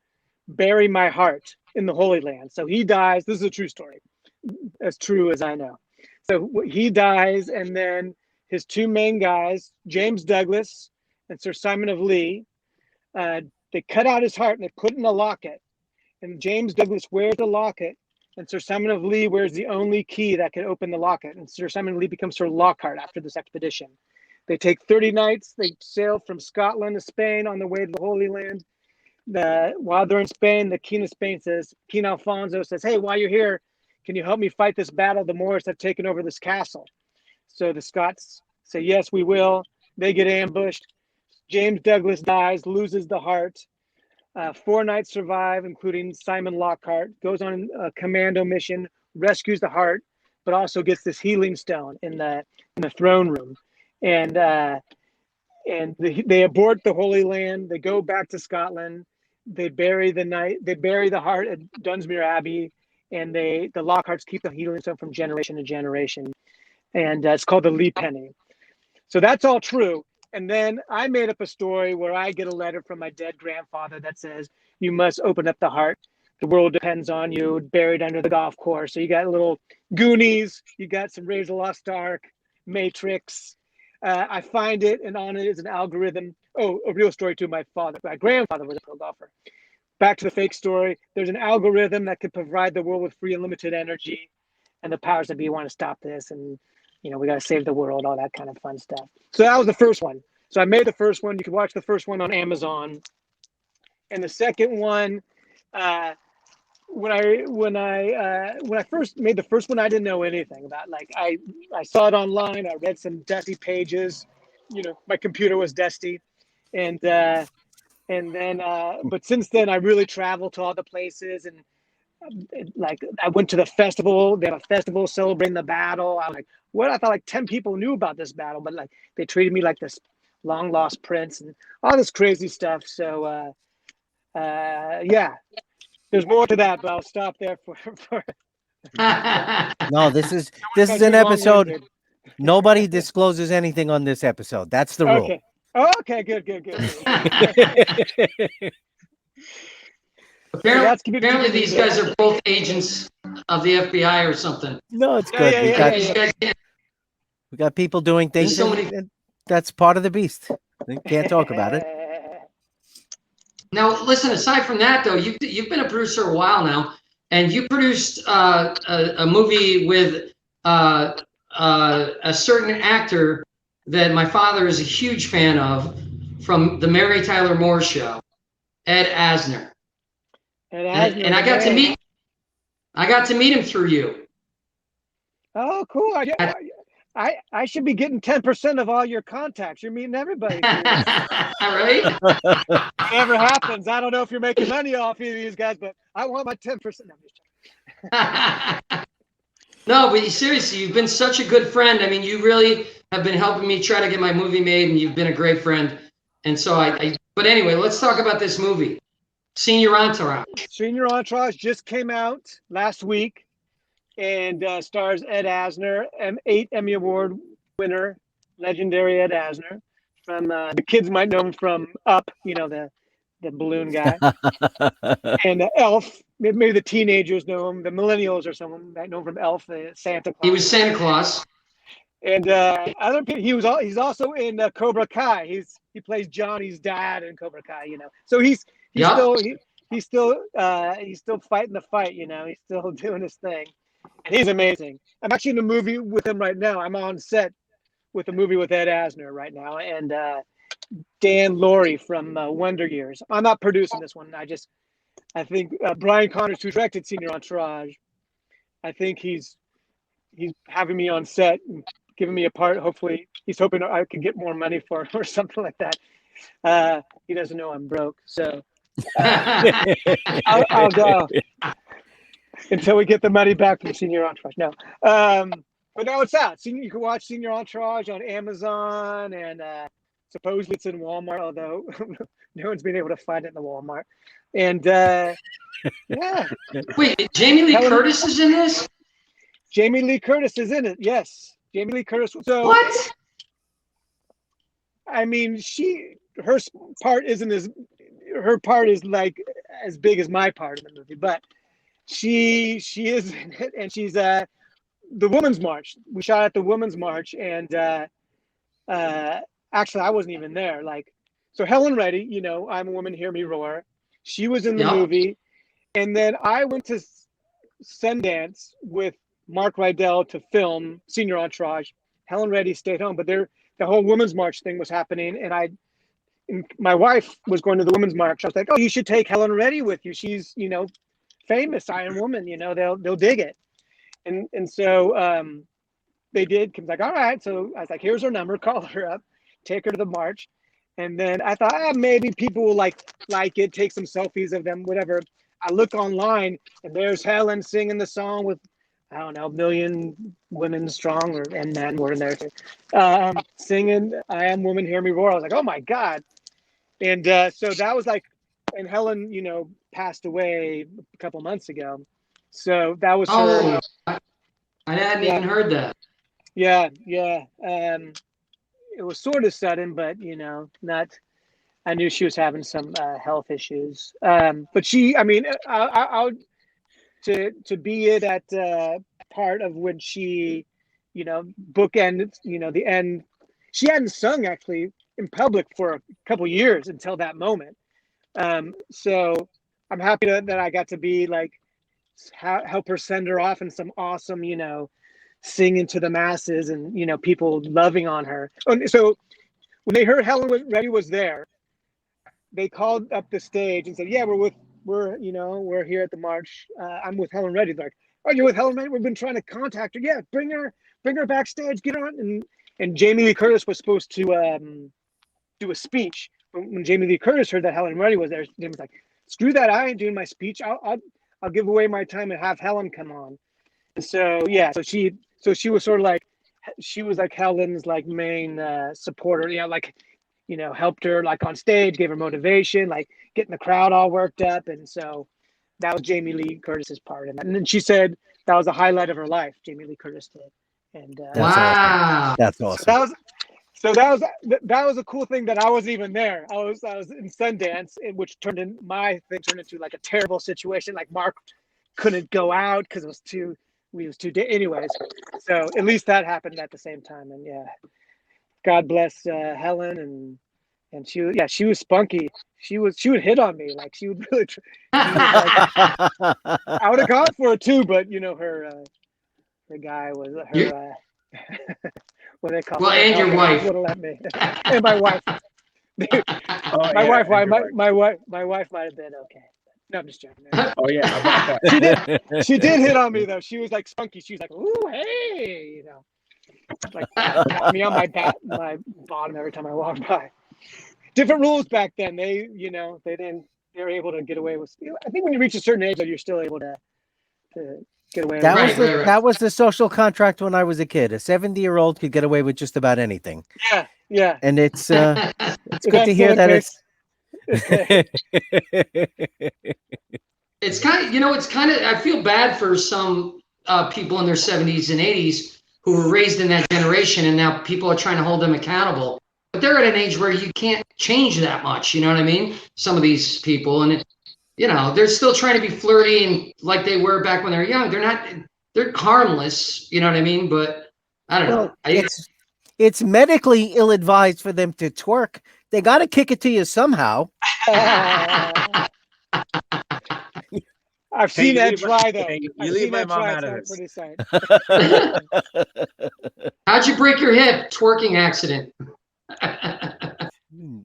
S6: bury my heart in the Holy Land." So he dies. This is a true story, as true as I know. So he dies, and then his 2 main guys, James Douglas and Sir Simon of Lee, they cut out his heart and they put it in a locket. And James Douglas wears the locket, and Sir Simon of Lee wears the only key that can open the locket. And Sir Simon of Lee becomes Sir Lockhart after this expedition. They take 30 nights. They sail from Scotland to Spain on the way to the Holy Land. While they're in Spain, the King of Spain says, King Alfonso says, "Hey, while you're here, can you help me fight this battle? The Moors have taken over this castle." So the Scots say, "Yes, we will." They get ambushed. James Douglas dies, loses the heart. 4 knights survive, including Simon Lockhart, goes on a commando mission, rescues the heart, but also gets this healing stone in the throne room. And they abort the Holy Land. They go back to Scotland. They bury the heart at Dunsmuir Abbey, and the Lockharts keep the healing stone from generation to generation. And it's called the Lee Penny. So that's all true. And then I made up a story where I get a letter from my dead grandfather that says, "You must open up the heart. The world depends on you," buried under the golf course. So you got a little Goonies, you got some Raiders of the Lost Ark, Matrix. I find it, and on it is an algorithm. Oh, a real story too. My grandfather was a pro golfer. Back to the fake story. There's an algorithm that could provide the world with free unlimited energy, and the powers that be want to stop this. And we got to save the world, all that kind of fun stuff. So that was the first one. So I made the first one. You can watch the first one on Amazon. And the second one, when I first made the first one, I didn't know anything about. Like I saw it online. I read some dusty pages. My computer was dusty, and then but since then I really traveled to all the places, and like I went to the festival. They have a festival celebrating the battle. I was like, what? I thought like 10 people knew about this battle, but like they treated me like this long lost prince and all this crazy stuff. So yeah, there's more to that, but I'll stop there for
S3: No, this is an episode. Nobody discloses anything on this episode. That's the rule.
S6: Okay. Okay, good.
S4: Apparently these guys are both agents of the FBI or something.
S3: No, it's good. We got people doing things. And that's part of the beast. We can't talk about it.
S4: Now, listen. Aside from that, though, you've been a producer a while now, and you produced a movie with a certain actor that my father is a huge fan of from the Mary Tyler Moore Show, Ed Asner. And I got to meet him through you.
S6: Oh, cool! I should be getting 10% of all your contacts. You're meeting everybody.
S4: Right?
S6: Never happens. I don't know if you're making money off either of these guys, but I want my 10%.
S4: No, but seriously, you've been such a good friend. I mean, you really have been helping me try to get my movie made, and you've been a great friend. And so but anyway, let's talk about this movie. Senior Entourage. Senior
S6: Entourage just came out last week and stars Ed Asner, 8 Emmy Award winner, legendary Ed Asner. From the kids might know him from Up, the the balloon guy, and Elf. Maybe the teenagers know him, the millennials or someone that know him from Elf, Santa Claus.
S4: He was Santa Claus.
S6: And other people, he's also in Cobra Kai. He plays Johnny's dad in Cobra Kai. So he's still fighting the fight. He's still doing his thing, and he's amazing. I'm actually in a movie with him right now. I'm on set with a movie with Ed Asner right now, and Dan Laurie from Wonder Years. I'm not producing this one. I think Brian Connors, who directed Senior Entourage, I think he's having me on set and giving me a part. Hopefully, he's hoping I could get more money for him or something like that. He doesn't know I'm broke, so I'll go until we get the money back from Senior Entourage. No, but now it's out. You can watch Senior Entourage on Amazon, and supposedly it's in Walmart, although no one's been able to find it in the Walmart. And yeah.
S4: Wait, Jamie Lee Curtis is in this?
S6: Jamie Lee Curtis is in it. Yes, Jamie Lee Curtis. So
S4: what?
S6: I mean, her part is like as big as my part in the movie, but she is in it, and she's the Women's March. We shot at the Women's March, and actually I wasn't even there. So Helen Reddy, I'm a Woman, Hear Me Roar. She was in the movie, and then I went to Sundance with Mark Rydell to film Senior Entourage. Helen Reddy stayed home, but the whole Women's March thing was happening, and my wife was going to the Women's March. I was like, "Oh, you should take Helen Reddy with you. She's, famous Iron Woman. They'll dig it." And so they did. Kim's like, "All right." So I was like, "Here's her number. Call her up. Take her to the march." And then I thought, maybe people will like it, take some selfies of them, whatever. I look online, and there's Helen singing the song with, I don't know, 1 million women strong, and men were in there too, singing "I Am Woman, Hear Me Roar." I was like, oh my God. And so that was and Helen, passed away a couple months ago. So that was her.
S4: I hadn't even heard that.
S6: Yeah. It was sort of sudden, but not. I knew she was having some health issues. But she, I mean, I to be at that part of when she, bookended, the end. She hadn't sung actually in public for a couple years until that moment. So I'm happy that I got to be help her send her off in some awesome, singing to the masses, and people loving on her. So when they heard Helen Reddy was there, they called up the stage and said, "Yeah, we're here at the march. I'm with Helen Reddy." They're like, "Oh, you're with Helen Reddy? We've been trying to contact her. Yeah, bring her backstage. Get her on." And Jamie Lee Curtis was supposed to do a speech. When Jamie Lee Curtis heard that Helen Reddy was there, Jamie was like, "Screw that! I ain't doing my speech. I'll give away my time and have Helen come on." And so yeah, so she was sort of she was Helen's main supporter. Helped her on stage, gave her motivation, getting the crowd all worked up. And so that was Jamie Lee Curtis's part in that. And then she said that was the highlight of her life, Jamie Lee Curtis did. And
S4: wow,
S3: that's awesome.
S6: So that was a cool thing that I wasn't even there. I was in Sundance, which turned into a terrible situation. Mark couldn't go out because it was too. Anyways, so at least that happened at the same time. And yeah, God bless Helen, and she was spunky. She would hit on me, she would really. I would have gone for it too, but her guy was her. What they call.
S4: Well, and your wife
S6: wouldn't let me, and my wife. My wife might have been okay. No, I'm just joking.
S5: Oh yeah, about that.
S6: She did hit on me though. She was spunky. She was like, "Ooh, hey," got me on my bottom every time I walked by. Different rules back then. They were able to get away with. I think when you reach a certain age, you're still able to get away.
S3: That was the social contract when I was a kid. A 70-year-old could get away with just about anything.
S6: Yeah.
S3: And it's good to hear that it's.
S4: It's kind of, I feel bad for some people in their 70s and 80s who were raised in that generation, and now people are trying to hold them accountable. but they're at an age where you can't change that much. You know what I mean? Some of these people, and they're still trying to be flirty and like they were back when they were young. They're not. They're harmless. You know what I mean? But I don't know.
S3: It's medically ill-advised for them to twerk. They got to kick it to you somehow.
S6: I've seen Ed try though.
S5: You leave my mom out of this.
S6: Pretty sight.
S4: How'd you break your hip? Twerking accident.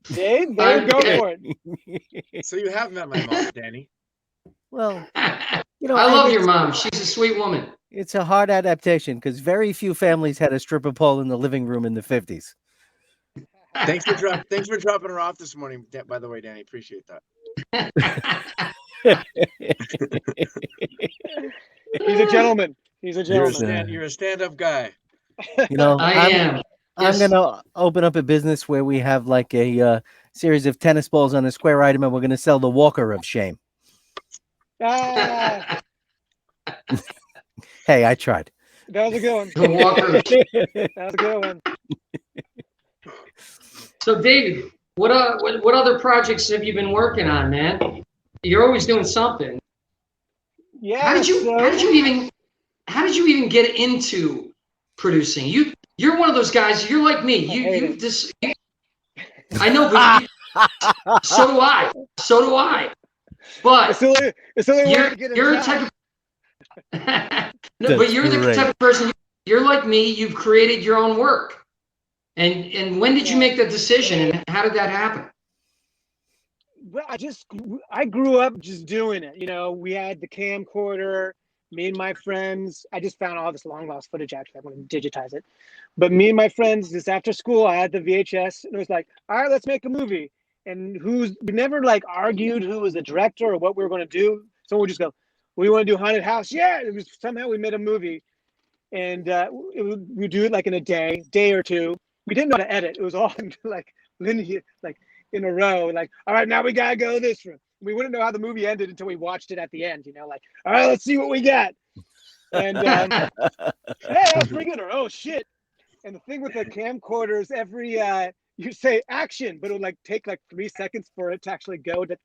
S6: They go for it.
S5: So you have met my mom, Danny.
S3: Well,
S4: I love your mom. She's a sweet woman.
S3: It's a hard adaptation because very few families had a stripper pole in the living room in the 50s.
S5: Thanks for dropping her off this morning. By the way, Danny, appreciate that.
S6: He's a gentleman.
S5: You're a stand-up guy.
S4: I am.
S3: I'm gonna open up a business where we have like a series of tennis balls on a square item, and we're gonna sell the Walker of Shame.
S6: Ah,
S3: Hey, I tried.
S6: that was a good one.
S4: The Walker.
S6: That was a good one.
S4: So, David, what other projects have you been working on, man? You're always doing something.
S6: Yeah.
S4: How did you even get into producing? You're one of those guys. You're like me. I know, but so do I. So do I. But
S6: It's the only way to get a
S4: you're a
S6: job.
S4: type of no, but you're the type of person. You're like me. You've created your own work. And when did you make that decision, and how did that happen?
S6: Well, I grew up just doing it. We had the camcorder, me and my friends. I just found all this long lost footage. Actually, I want to digitize it. But me and my friends, just after school, I had the VHS, and it was like, all right, let's make a movie. And we never like argued who was the director or what we were going to do. So we just go, we want to do Haunted House. Yeah, it was somehow we made a movie, and we do it like in a day or two. We didn't know how to edit. It was all like linear, like in a row. Like, all right, now we gotta go this room. We wouldn't know how the movie ended until we watched it at the end. Like, all right, let's see what we got. And hey, that's pretty good. Or oh shit. And the thing with the camcorders, every you say action, but it would like take like 3 seconds for it to actually go to.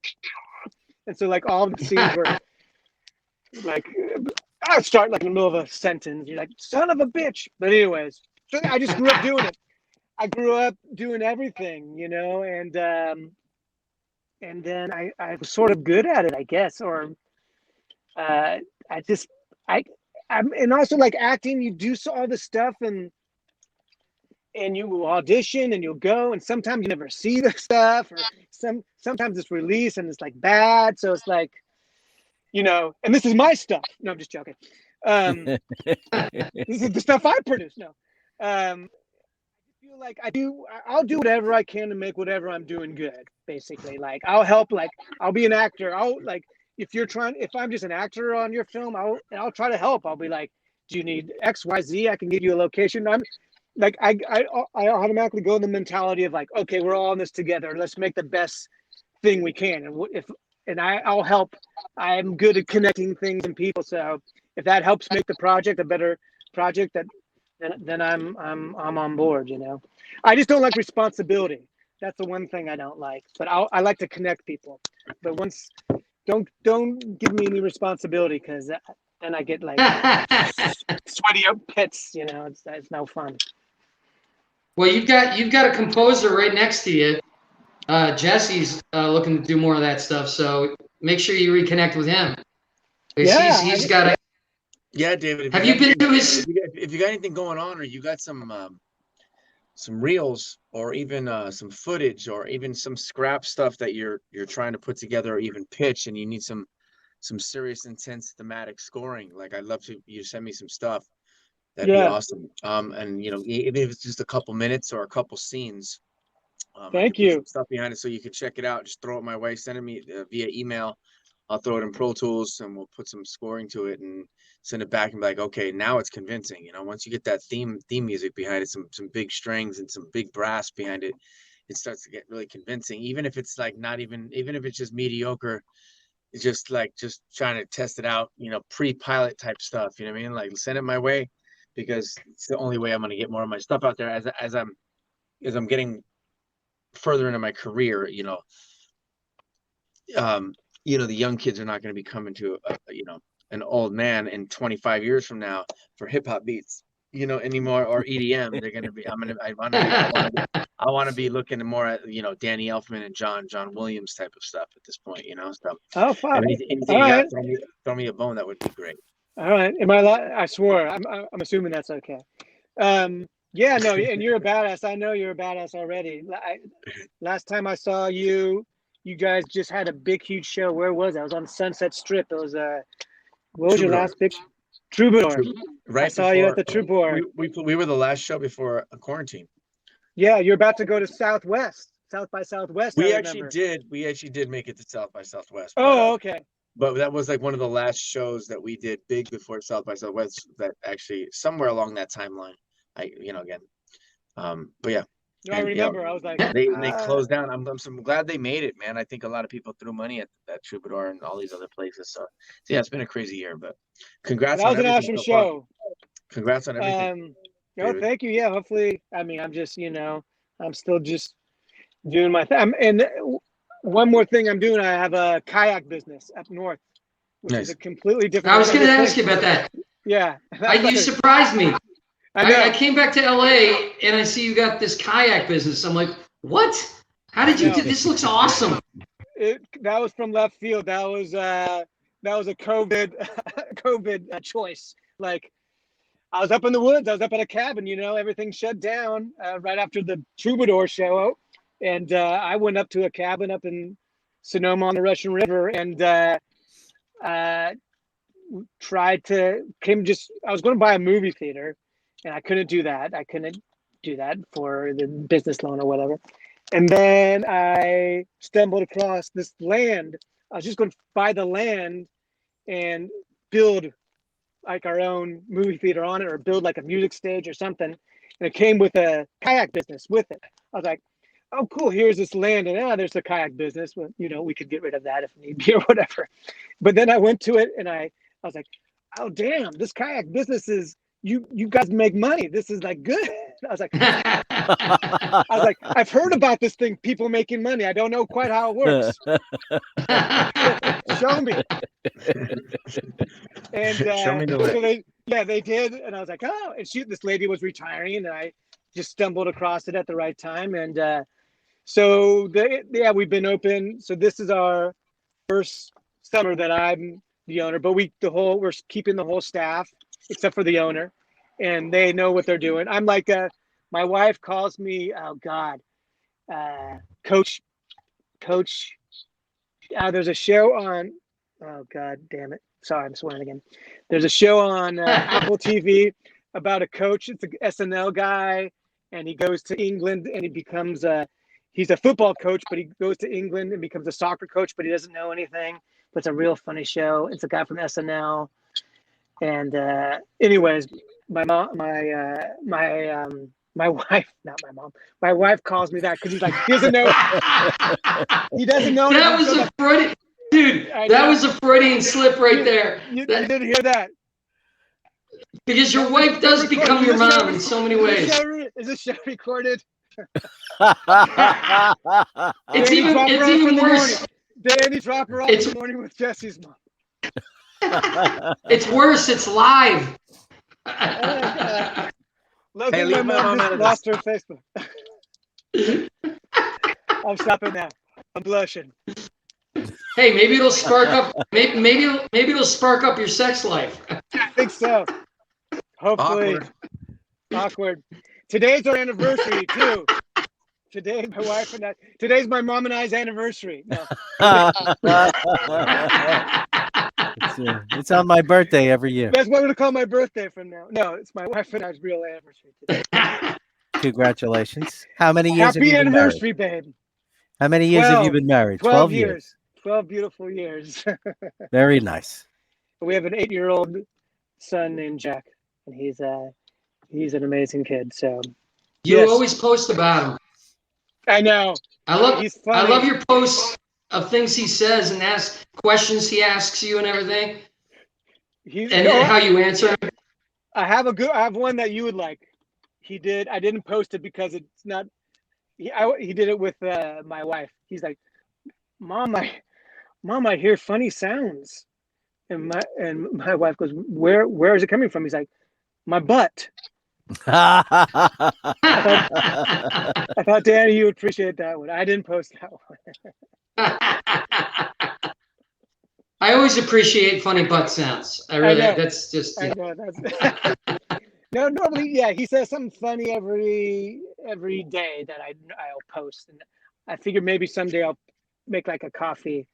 S6: And so like all the scenes were like, I'd start like in the middle of a sentence. You're like, son of a bitch. But anyways, so I just grew up doing it. I grew up doing everything, and then I was sort of good at it, I guess, or I'm and also like acting, you do all this stuff and you will audition and you'll go, and sometimes you never see the stuff, or sometimes it's released and it's like bad, so it's like, and this is my stuff. No, I'm just joking. This is the stuff I produce. No. Like I'll do whatever I can to make whatever I'm doing good, basically. Like I'll help, like I'll be an actor. If I'm just an actor on your film, I'll try to help. I'll be like, do you need XYZ? I can give you a location. I'm like, I automatically go in the mentality of like, okay, we're all in this together. Let's make the best thing we can. And I'll help. I'm good at connecting things and people. So if that helps make the project a better project, then I'm on board. I just don't like responsibility. That's the one thing I don't like. But I like to connect people. But don't give me any responsibility, because then I get like sweaty pits. It's no fun.
S4: Well, you've got a composer right next to you. Jesse's looking to do more of that stuff. So make sure you reconnect with him.
S6: Yeah,
S4: he's got a.
S5: Yeah, David.
S4: Have you been to his?
S5: If you got anything going on, or you got some reels, or even some footage, or even some scrap stuff that you're trying to put together, or even pitch, and you need some serious, intense thematic scoring, like I'd love you send me some stuff. That'd be awesome. And even if it's just a couple minutes or a couple scenes.
S6: Thank you.
S5: Some stuff behind it, so you can check it out. Just throw it my way. Send it me via email. I'll throw it in Pro Tools, and we'll put some scoring to it and send it back and be like, okay, now it's convincing. Once you get that theme music behind it, some big strings and some big brass behind it, it starts to get really convincing. Even if it's like even if it's just mediocre, it's just trying to test it out, pre-pilot type stuff. You know what I mean? Like, send it my way, because it's the only way I'm going to get more of my stuff out there as I'm getting further into my career, the young kids are not going to be coming to an old man in 25 years from now for hip hop beats, anymore, or EDM. They're going to be. I want to be looking more at Danny Elfman and John Williams type of stuff at this point. So
S6: Oh, fuck.
S5: anything
S6: All
S5: you
S6: right.
S5: got, throw me a bone. That would be great.
S6: All right. I swore. I'm assuming that's okay. Yeah, no, and you're a badass. I know you're a badass already. Last time I saw you, you guys just had a big, huge show. Where was it? I was on Sunset Strip. It was what was your last big Troubadour?
S5: Right.
S6: I saw you at the Troubadour.
S5: We were the last show before quarantine.
S6: Yeah, you're about to go to South by Southwest.
S5: We actually did make it to South by Southwest.
S6: Oh, okay.
S5: But that was like one of the last shows that we did big before South by Southwest. That actually somewhere along that timeline. But yeah.
S6: No, I remember. I was like,
S5: they closed down. I'm glad they made it, man. I think a lot of people threw money at that Troubadour and all these other places. So yeah, it's been a crazy year, but congrats.
S6: That was an awesome show.
S5: Congrats on everything.
S6: Thank you. Yeah, hopefully. I mean, I'm just, I'm still just doing my thing. And one more thing I'm doing, I have a kayak business up north, which is a completely different.
S4: I was going to ask you about that.
S6: Yeah.
S4: You surprised me. I came back to LA and I see you got this kayak business. I'm like, what? How did you do this? Looks awesome.
S6: That was from left field. That was a COVID choice. Like, I was up in the woods. I was up at a cabin. Everything shut down right after the Troubadour show, and I went up to a cabin up in Sonoma on the Russian River and I was going to buy a movie theater. And I couldn't do that. I couldn't do that for the business loan or whatever. And then I stumbled across this land. I was just going to buy the land and build like our own movie theater on it, or build like a music stage or something. And it came with a kayak business with it. I was like, oh, cool. Here's this land. And there's the kayak business. Well, we could get rid of that if need be or whatever. But then I went to it and I was like, oh, damn, this kayak business is, you guys make money. This is like good. I was like, I've heard about this thing, people making money. I don't know quite how it works. Show me. And
S5: show me the way.
S6: So they did. And I was like, oh, and this lady was retiring and I just stumbled across it at the right time. And we've been open. So this is our first summer that I'm the owner, but we're keeping the whole staff except for the owner, and they know what they're doing. I'm like, my wife calls me, oh God, coach. There's a show on, oh God damn it. Sorry, I'm swearing again. There's a show on Apple TV about a coach. It's an SNL guy, and he goes to England and he becomes he's a football coach, but he goes to England and becomes a soccer coach, but he doesn't know anything. But it's a real funny show. It's a guy from SNL. And anyways, my wife calls me that because he's like, he doesn't know.
S4: That was a Freudian, dude. That was a Freudian slip right there.
S6: You didn't hear that.
S4: Because your wife does become your mom in so many ways.
S6: Is this show recorded?
S4: It's even worse.
S6: Danny, drop her off in the morning with Jesse's mom.
S4: It's worse. It's live.
S6: My mom just lost her Facebook. I'm stopping now. I'm blushing.
S4: Hey, maybe it'll spark up. Maybe it'll spark up your sex life.
S6: I think so. Hopefully. Awkward. Today's our anniversary too. Today, my wife and I. Today's my mom and I's anniversary. No.
S3: It's on my birthday every year.
S6: That's what I'm going to call my birthday from now. No, it's my wife and I's real anniversary today.
S3: Congratulations. How many years
S6: Happy
S3: have you been
S6: anniversary,
S3: married?
S6: babe.
S3: How many years have you been married?
S6: 12 years. 12 beautiful years.
S3: Very nice.
S6: We have an 8-year-old son named Jack, and he's an amazing kid. So
S4: you always post about him.
S6: I know.
S4: I love your posts of things he says and questions he asks you and everything. How you answer him.
S6: I have one that you would like. He did. I didn't post it because it's not. he did it with my wife. He's like, Mom, I hear funny sounds. And my wife goes, where is it coming from? He's like, my butt. I thought, Danny, you would appreciate that one. I didn't post that one.
S4: I always appreciate funny butt sounds. I really, that's just.
S6: I know, no, normally, yeah, he says something funny every day that I'll post, and I figure maybe someday I'll make like a coffee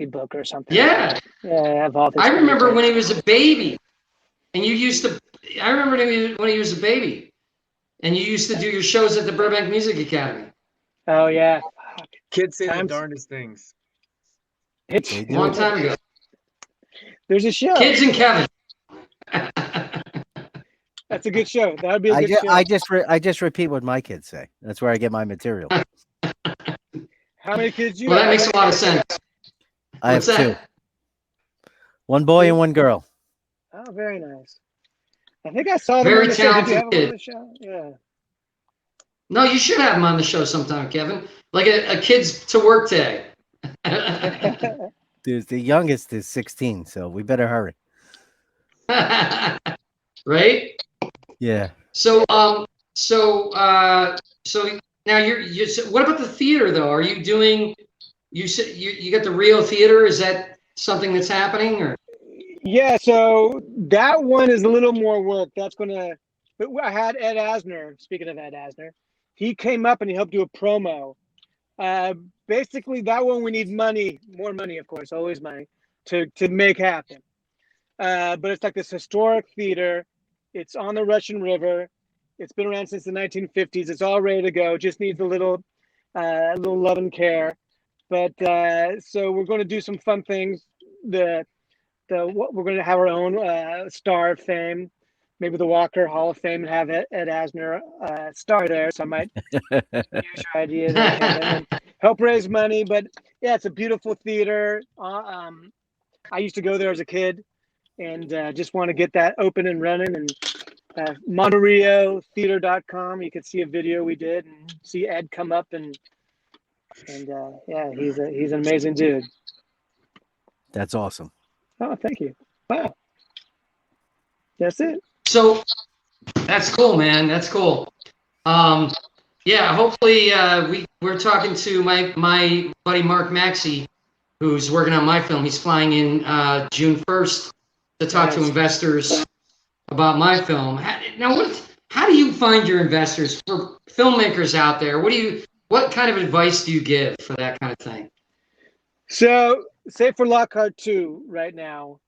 S6: book or something.
S4: Yeah.
S6: Yeah, of all this.
S4: I remember when he was a baby, and you used to. I remember when he was a baby, and you used to do your shows at the Burbank Music Academy.
S6: Oh yeah.
S5: Kids say the darndest things.
S6: It's
S4: a long time ago.
S6: There's a show.
S4: Kids and Kevin.
S6: That's a good show. That would be a good show.
S3: I just repeat what my kids say. That's where I get my material.
S6: How many kids do you
S4: have?
S6: Well,
S4: that makes a lot of sense.
S3: I have two. One boy and one girl.
S6: Oh, very nice. I think I saw them
S4: very
S6: on the
S4: talented
S6: show.
S4: kid.
S6: Yeah.
S4: No, you should have him on the show sometime, Kevin. Like a kids to work day.
S3: Dude, the youngest is 16, so we better hurry.
S4: Right?
S3: Yeah.
S4: So now you're what about the theater though? Are you doing? You said you got the Rio Theater. Is that something that's happening or?
S6: Yeah, so that one is a little more work. That's gonna. But I had Ed Asner. Speaking of Ed Asner, he came up and he helped do a promo. Basically, that one we need money, more money, of course, always money, to make happen. But it's like this historic theater. It's on the Russian River. It's been around since the 1950s. It's all ready to go. Just needs a little love and care. But so we're going to do some fun things. We're going to have our own Star of Fame, maybe the Walker Hall of Fame, and have Ed Asner star there. So I might use your idea there, Kevin, and help raise money. But yeah, it's a beautiful theater. I used to go there as a kid, and just want to get that open and running. And MonterrioTheater.com, you could see a video we did and see Ed come up and yeah, he's an amazing dude.
S3: That's awesome.
S6: Oh, thank you. Wow. That's it.
S4: So that's cool, man. That's cool. Yeah, hopefully we're talking to my buddy Mark Maxey, who's working on my film. He's flying in June 1st to talk to investors about my film. How do you find your investors for filmmakers out there? What kind of advice do you give for that kind of thing?
S6: So, say for Lockhart 2 right now,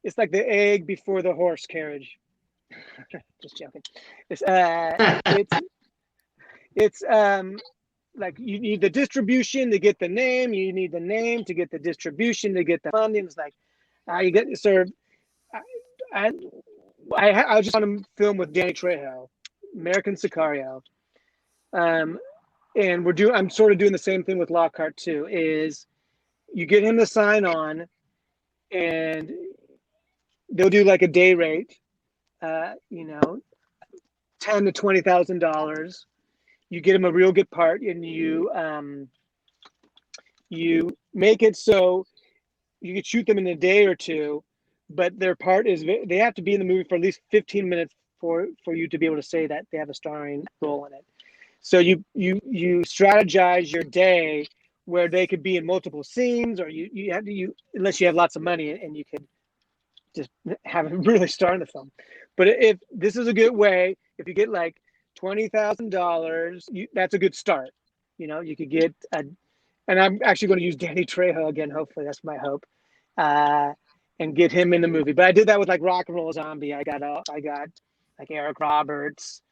S6: it's like the egg before the horse carriage. Just joking. It's like you need the distribution to get the name. You need the name to get the distribution to get the funding. It's like you get sort of. I just want to film with Danny Trejo, American Sicario, and I'm sort of doing the same thing with Lockhart too. Is you get him to sign on, and they'll do like a day rate, $10,000 to $20,000. You get him a real good part, and you make it so you could shoot them in a day or two. But their part is they have to be in the movie for at least 15 minutes for you to be able to say that they have a starring role in it. So you strategize your day where they could be in multiple scenes, or you have to unless you have lots of money and you could just have them really star in the film. But if this is a good way, if you get like $20,000, that's a good start. You could get and I'm actually going to use Danny Trejo again. Hopefully, that's my hope. And get him in the movie. But I did that with like Rock and Roll Zombie. I got like Eric Roberts.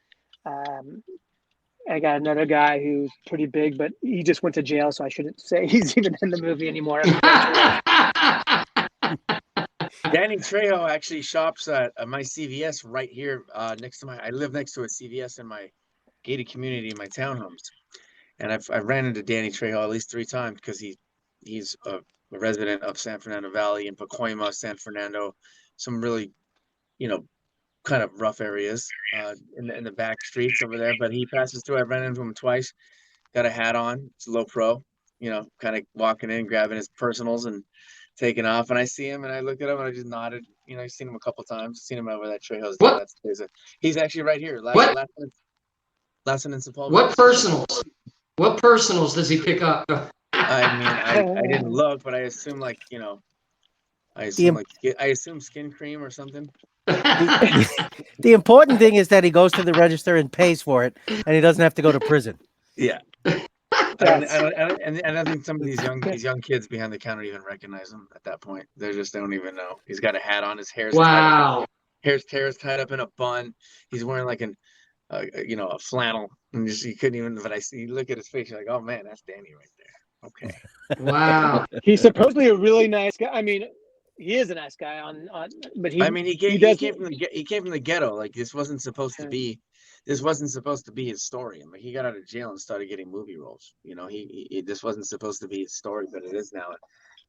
S6: I got another guy who's pretty big, but he just went to jail, so I shouldn't say he's even in the movie anymore.
S5: Danny Trejo actually shops at my CVS right here next to I live next to a CVS in my gated community in my townhomes. And I've ran into Danny Trejo at least 3 times because he's a resident of San Fernando Valley and Pacoima, San Fernando, some really, kind of rough areas in the back streets over there. But he passes through. I've run into him twice. Got a hat on. It's low pro. Kind of walking in, grabbing his personals and taking off. And I see him, and I look at him, and I just nodded. I've seen him a couple times. Seen him over that Trejo's. He's actually right here.
S4: What?
S5: Last one in Sepulveda.
S4: What personals? What personals does he pick up?
S5: I mean, I didn't look, but I assume I assume skin cream or something.
S3: The important thing is that he goes to the register and pays for it, and he doesn't have to go to prison.
S5: Yeah. I don't think some of these young kids behind the counter even recognize him at that point. They don't even know. He's got a hat on. His hair's hair's tied up in a bun. He's wearing like a flannel, and you couldn't even. But you look at his face, you're like, oh man, that's Danny right there. Okay.
S4: Wow.
S6: He's supposedly a really nice guy. I mean, he is a nice guy but he.
S5: I mean, he came from the ghetto. Like this wasn't supposed to be. This wasn't supposed to be his story. I mean, he got out of jail and started getting movie roles. This wasn't supposed to be his story, but it is now.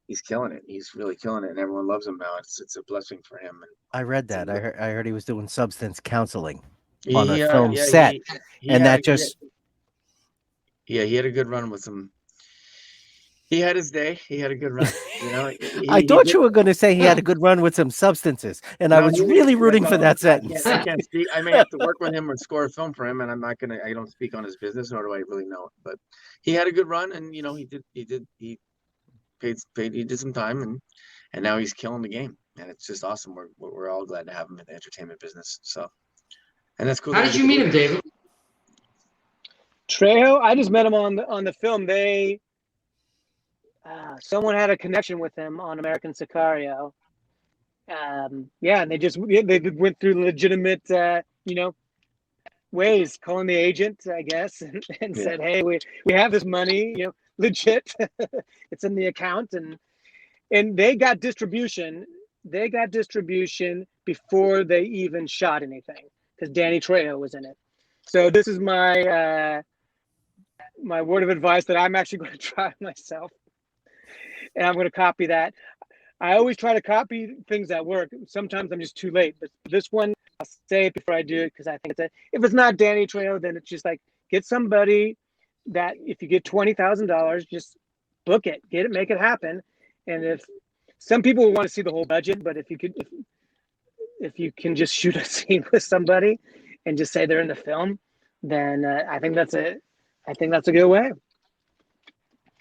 S5: He's killing it. He's really killing it, and everyone loves him now. It's a blessing for him. And
S3: I read that. I heard he was doing substance counseling on a film set, he had
S5: a good run with some. He had his day. He had a good run.
S3: I thought you were going to say he had a good run with some substances, and I was really rooting for that sentence.
S5: I can't speak. I may have to work with him or score a film for him, and I'm not gonna. I don't speak on his business, nor do I really know it. But he had a good run, and he did some time, and now he's killing the game, and it's just awesome. We're all glad to have him in the entertainment business. So, and that's cool.
S4: How did you meet him, David?
S6: Trejo, I just met him on the film. Someone had a connection with him on American Sicario. And they went through legitimate, ways, calling the agent, I guess, and said, hey, we have this money, legit. It's in the account, and they got distribution. They got distribution before they even shot anything, because Danny Trejo was in it. So this is my my word of advice that I'm actually going to try myself. And I'm going to copy that. I always try to copy things that work. Sometimes I'm just too late. But this one, I'll say it before I do it, because I think if it's not Danny Trejo, then it's just like, get somebody that if you get $20,000, just book it, get it, make it happen. And if some people will want to see the whole budget, but if you can just shoot a scene with somebody and just say they're in the film, then I think that's a good way.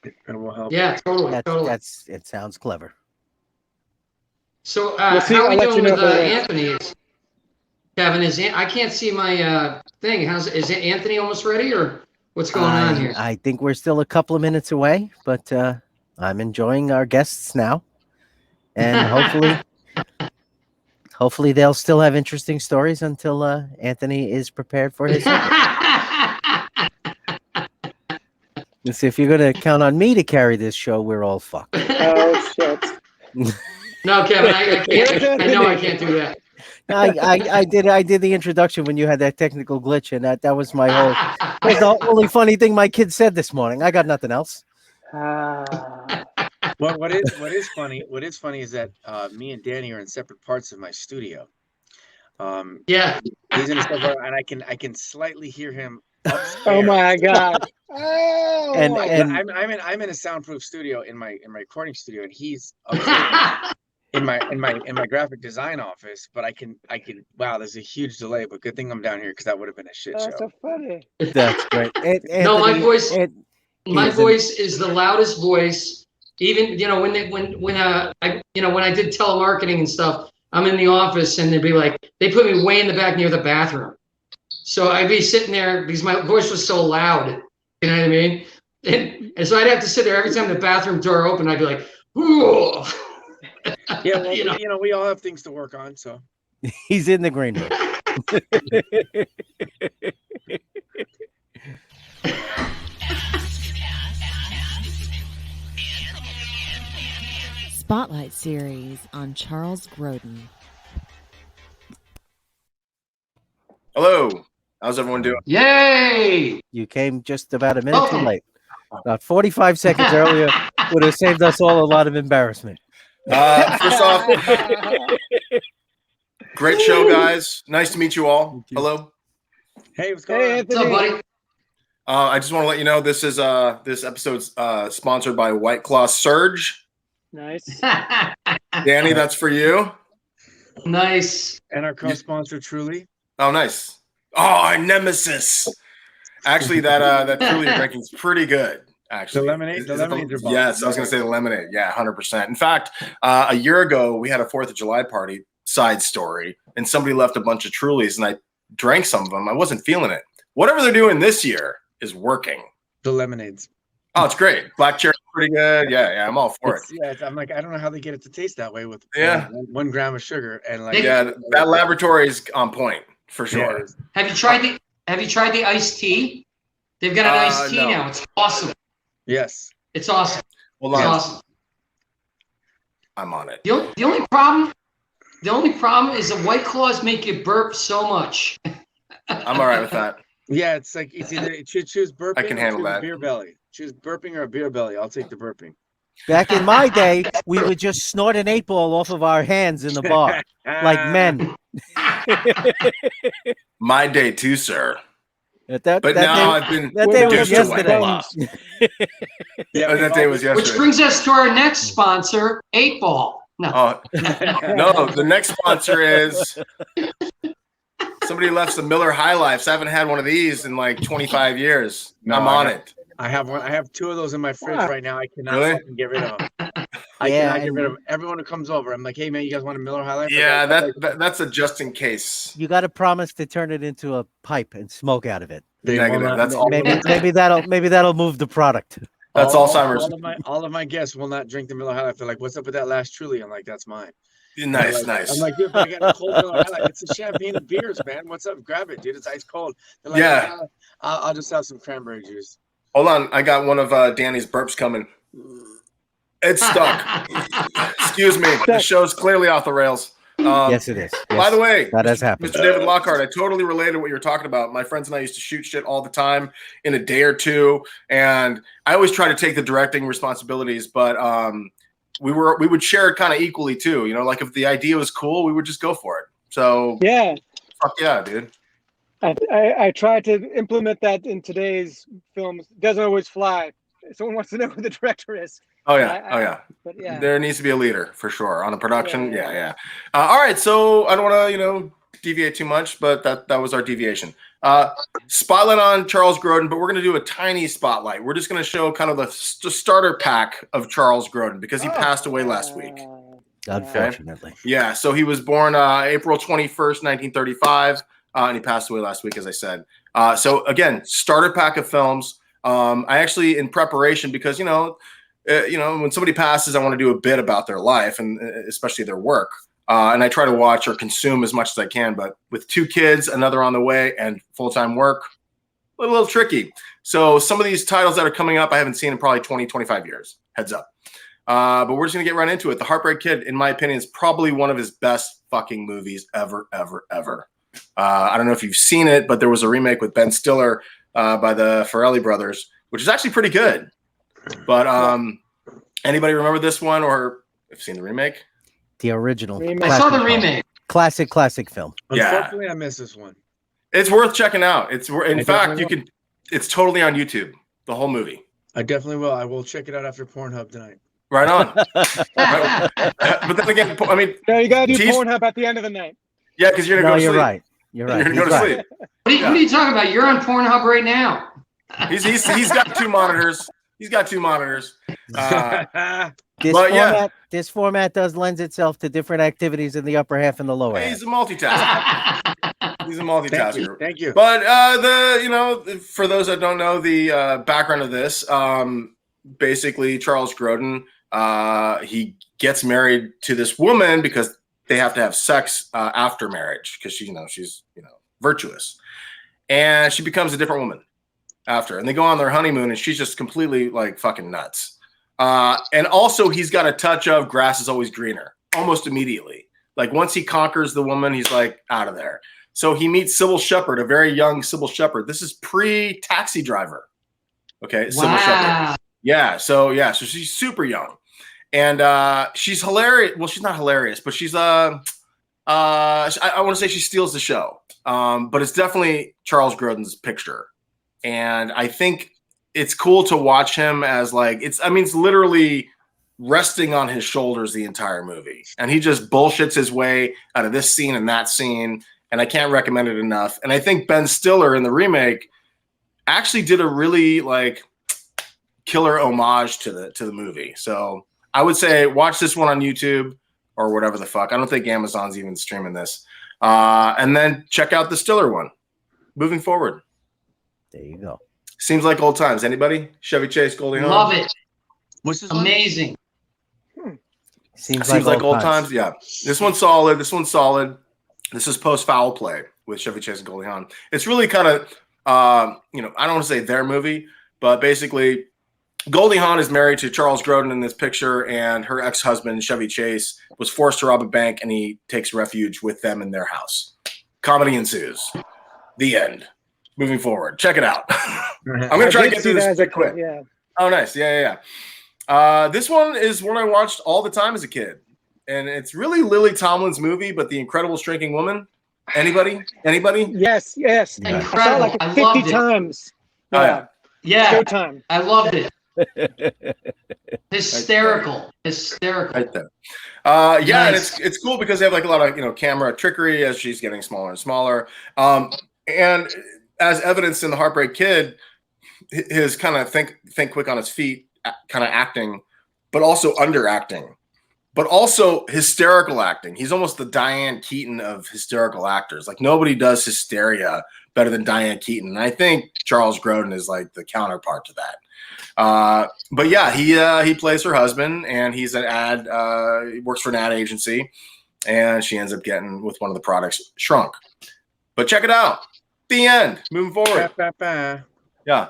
S5: It will help.
S4: Yeah, totally.
S3: It sounds clever.
S4: So how are we doing with Anthony? Kevin, I can't see my thing. Is Anthony almost ready, or what's going on here?
S3: I think we're still a couple of minutes away, but I'm enjoying our guests now, and hopefully they'll still have interesting stories until Anthony is prepared for his. See, if you're going to count on me to carry this show, we're all fucked.
S6: Oh shit!
S4: No, Kevin, I can't. I know I can't do that.
S3: I did the introduction when you had that technical glitch, and that was my whole. That's the only funny thing my kid said this morning. I got nothing else.
S5: Well, what is funny is that me and Danny are in separate parts of my studio.
S4: Yeah,
S5: he's in a separate, and I can slightly hear him. Upstairs.
S6: Oh my god! Oh,
S3: and
S5: I'm in a soundproof studio in my recording studio, and he's upstairs in my graphic design office. But I can. Wow, there's a huge delay. But good thing I'm down here, because that would have been a shit show.
S6: That's so funny.
S3: That's great.
S4: No, my voice. My voice is the loudest voice. Even when I did telemarketing and stuff, I'm in the office, and they'd be like, they put me way in the back near the bathroom. So I'd be sitting there because my voice was so loud, you know what I mean? And so I'd have to sit there every time the bathroom door opened. I'd be like, "Ooh."
S5: Yeah, well, we all have things to work on. So
S3: he's in the green room.
S7: Spotlight series on Charles Grodin.
S8: Hello. How's everyone doing?
S4: Yay!
S3: You came just about a minute too late. About 45 seconds earlier would have saved us all a lot of embarrassment.
S8: First Great show, guys. Nice to meet you all. Hello.
S5: Hey, what's going on?
S6: Anthony.
S4: What's up, buddy?
S8: I just want to let you know this episode's sponsored by White Claw Surge.
S6: Nice.
S8: Danny, that's for you.
S4: Nice.
S5: And our co-sponsor, Truly.
S8: Oh, nice. Oh, Nemesis. Actually, that Truly drinking is pretty good. Actually,
S5: The lemonade. The lemonades are bomb.
S8: Yes, I was going to say the lemonade. Yeah, 100%. In fact, a year ago we had a 4th of July party. Side story, and somebody left a bunch of Trulies, and I drank some of them. I wasn't feeling it. Whatever they're doing this year is working.
S5: The lemonades.
S8: Oh, it's great. Black cherry, pretty good. Yeah, I'm all for it.
S5: I'm like, I don't know how they get it to taste that way with 1 gram of sugar and like.
S8: Yeah, that laboratory is on point for sure.
S5: Yeah.
S4: Have you tried the iced tea? They've got an iced tea
S8: no.
S4: now. It's awesome.
S5: Yes.
S4: It's awesome.
S8: Hold
S4: It's
S8: on.
S4: awesome.
S8: I'm on it.
S4: The only problem is the White Claws make you burp so much.
S8: I'm all right with that.
S5: Yeah, it's like it's either choose burping.
S8: I can
S5: or
S8: handle
S5: choose a
S8: that.
S5: beer belly. Choose burping or a beer belly. I'll take the burping.
S3: Back in my day, we would just snort an 8-ball off of our hands in the bar, like men.
S8: My day too, sir.
S3: That
S8: But now I've been
S3: that day was
S8: reduced to White
S3: yesterday.
S8: Claw.
S5: Yeah,
S8: That day was
S4: Which
S8: yesterday.
S4: brings us to our next sponsor, 8-Ball. No.
S8: Oh, no, the next sponsor is somebody left some Miller High Lifes. I haven't had one of these in like 25 years.
S5: No,
S8: I'm on it.
S5: I have one. I have 2 of those in my fridge right now. I cannot
S8: Really?
S5: fucking get rid of them. I
S3: Yeah,
S5: cannot get rid of everyone who comes over. I'm like, hey man, you guys want a Miller High Life?
S8: Yeah, that's a just in case.
S3: You got to promise to turn it into a pipe and smoke out of it.
S5: They will
S8: Negative.
S5: not-
S8: That's all.
S3: Maybe that'll move the product.
S8: That's Alzheimer's.
S5: All of my guests will not drink the Miller High Life. They're like, what's up with that last Truly? I'm like, that's mine.
S8: Nice,
S5: I'm
S8: nice.
S5: like, dude, I got a cold Miller High Life. It's a champagne of beers, man. What's up? Grab it, dude. It's ice cold. They're like,
S8: Yeah.
S5: I'll just have some cranberry juice.
S8: Hold on, I got one of Danny's burps coming. It's stuck. Excuse me. The show's clearly off the rails.
S3: Yes, it is.
S8: By
S3: Yes,
S8: the way,
S3: that has happened.
S8: Mr. David Lockhart, I totally related to what you were talking about. My friends and I used to shoot shit all the time in a day or two, and I always try to take the directing responsibilities, but we would share it kind of equally too. You know, like if the idea was cool, we would just go for it. So
S6: Yeah.
S8: fuck yeah, dude.
S6: I try to implement that in today's films. Doesn't always fly. Someone wants to know who the director is.
S8: Oh yeah,
S6: But yeah.
S8: There needs to be a leader for sure on a production.
S6: Yeah.
S8: Yeah. All right, so I don't want to deviate too much, but that was our deviation. Spotlight on Charles Grodin, but we're going to do a tiny spotlight. We're just going to show kind of the starter pack of Charles Grodin because he passed away last week.
S3: Unfortunately.
S8: Yeah, so he was born April 21st, 1935, and he passed away last week, as I said. So again, starter pack of films. I actually, in preparation, because when somebody passes, I want to do a bit about their life and especially their work. And I try to watch or consume as much as I can. But with 2 kids, another on the way, and full-time work, a little tricky. So some of these titles that are coming up, I haven't seen in probably 20, 25 years. Heads up. But we're just going to get right into it. The Heartbreak Kid, in my opinion, is probably one of his best fucking movies ever, ever, ever. I don't know if you've seen it, but there was a remake with Ben Stiller by the Farrelly brothers, which is actually pretty good. But anybody remember this one or have seen the remake?
S3: The original.
S4: I saw the remake.
S3: Classic film.
S8: Yeah.
S5: Unfortunately, I missed this one.
S8: It's worth checking out. It's in
S5: I
S8: fact
S5: definitely
S8: it's totally on YouTube, the whole movie.
S5: I definitely will. I will check it out after Pornhub tonight.
S8: Right on. Right. But then again, I mean,
S6: No, you gotta do
S8: Tease-
S6: Pornhub at the end of the night.
S8: yeah, because you're
S3: No,
S8: gonna go to
S3: you're
S8: sleep.
S3: right. You're right.
S8: You're gonna go
S3: He's
S8: to
S3: right.
S8: sleep.
S4: What are you talking about? You're on Pornhub right now.
S8: He's got 2 monitors. He's got 2 monitors.
S3: This format does lends itself to different activities in the upper half and the lower half.
S8: He's a multitasker. He's a multitasker.
S5: Thank you.
S8: But for those that don't know the background of this, basically Charles Grodin, he gets married to this woman because they have to have sex after marriage because she's virtuous, and she becomes a different woman after, and they go on their honeymoon, and she's just completely like fucking nuts. And also he's got a touch of grass is always greener almost immediately. Like once he conquers the woman, he's like out of there. So he meets Sybil Shepherd, a very young Sybil Shepherd. This is pre-Taxi Driver. Okay, Sybil Shepherd. Yeah, so she's super young. And she's hilarious. Well, she's not hilarious, but she's I want to say she steals the show, but it's definitely Charles Grodin's picture, and I think it's cool to watch him as like it's literally resting on his shoulders the entire movie, and he just bullshits his way out of this scene and that scene, and I can't recommend it enough. And I think Ben Stiller in the remake actually did a really like killer homage to the movie. So I would say watch this one on YouTube or whatever the fuck. I don't think Amazon's even streaming this. And then check out the Stiller one. Moving forward.
S3: There you go.
S8: Seems like old times. Anybody? Chevy Chase, Goldie Hawn?
S4: Love it.
S5: What's this
S4: Amazing.
S3: Seems
S8: like old times. Yeah. This one's solid. This is post foul play with Chevy Chase and Goldie Hawn. It's really kind of, I don't want to say their movie, but basically Goldie Hawn is married to Charles Grodin in this picture, and her ex-husband, Chevy Chase, was forced to rob a bank, and he takes refuge with them in their house. Comedy ensues. The end. Moving forward. Check it out. I'm going to try to get through this quick.
S6: Yeah.
S8: Oh, nice. Yeah. This one is one I watched all the time as a kid, and it's really Lily Tomlin's movie, but The Incredible Shrinking Woman. Anybody?
S6: Yes.
S3: Yeah.
S6: I saw it like 50 times.
S8: Oh, yeah.
S6: Showtime.
S4: I loved it. Hysterical.
S8: Right there.
S4: Nice.
S8: And it's cool because they have like a lot of camera trickery as she's getting smaller and smaller. And as evidenced in the Heartbreak Kid, his kind of think quick on his feet kind of acting, but also underacting, but also hysterical acting. He's almost the Diane Keaton of hysterical actors. Like nobody does hysteria better than Diane Keaton. And I think Charles Grodin is like the counterpart to that. But yeah, he plays her husband, and he's he works for an ad agency, and she ends up getting with one of the products shrunk. But check it out. The end. Moving forward. Yeah.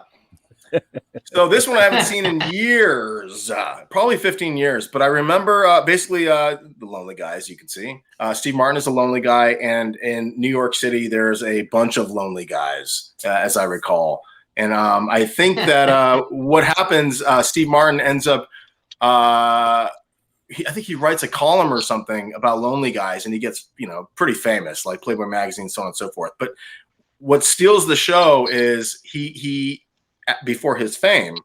S8: So this one I haven't seen in years, probably 15 years. But I remember basically the lonely guy, as you can see. Steve Martin is a lonely guy, and in New York City, there's a bunch of lonely guys, as I recall. And I think that what happens, Steve Martin ends up, I think he writes a column or something about lonely guys, and he gets, pretty famous, like Playboy magazine, so on and so forth. But what steals the show is he before his fame,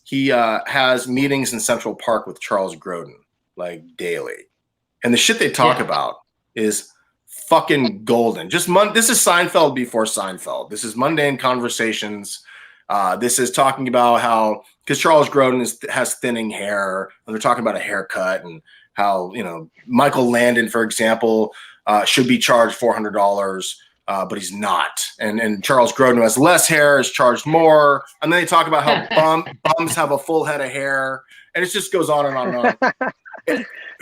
S8: he has meetings in Central Park with Charles Grodin, like daily. And the shit they talk about is fucking golden. This is Seinfeld before Seinfeld. This is mundane conversations. This is talking about how, because Charles Grodin has thinning hair, and they're talking about a haircut and how, Michael Landon, for example, should be charged $400, but he's not. And Charles Grodin, who has less hair, is charged more. And then they talk about how bums have a full head of hair, and it just goes on and on and on.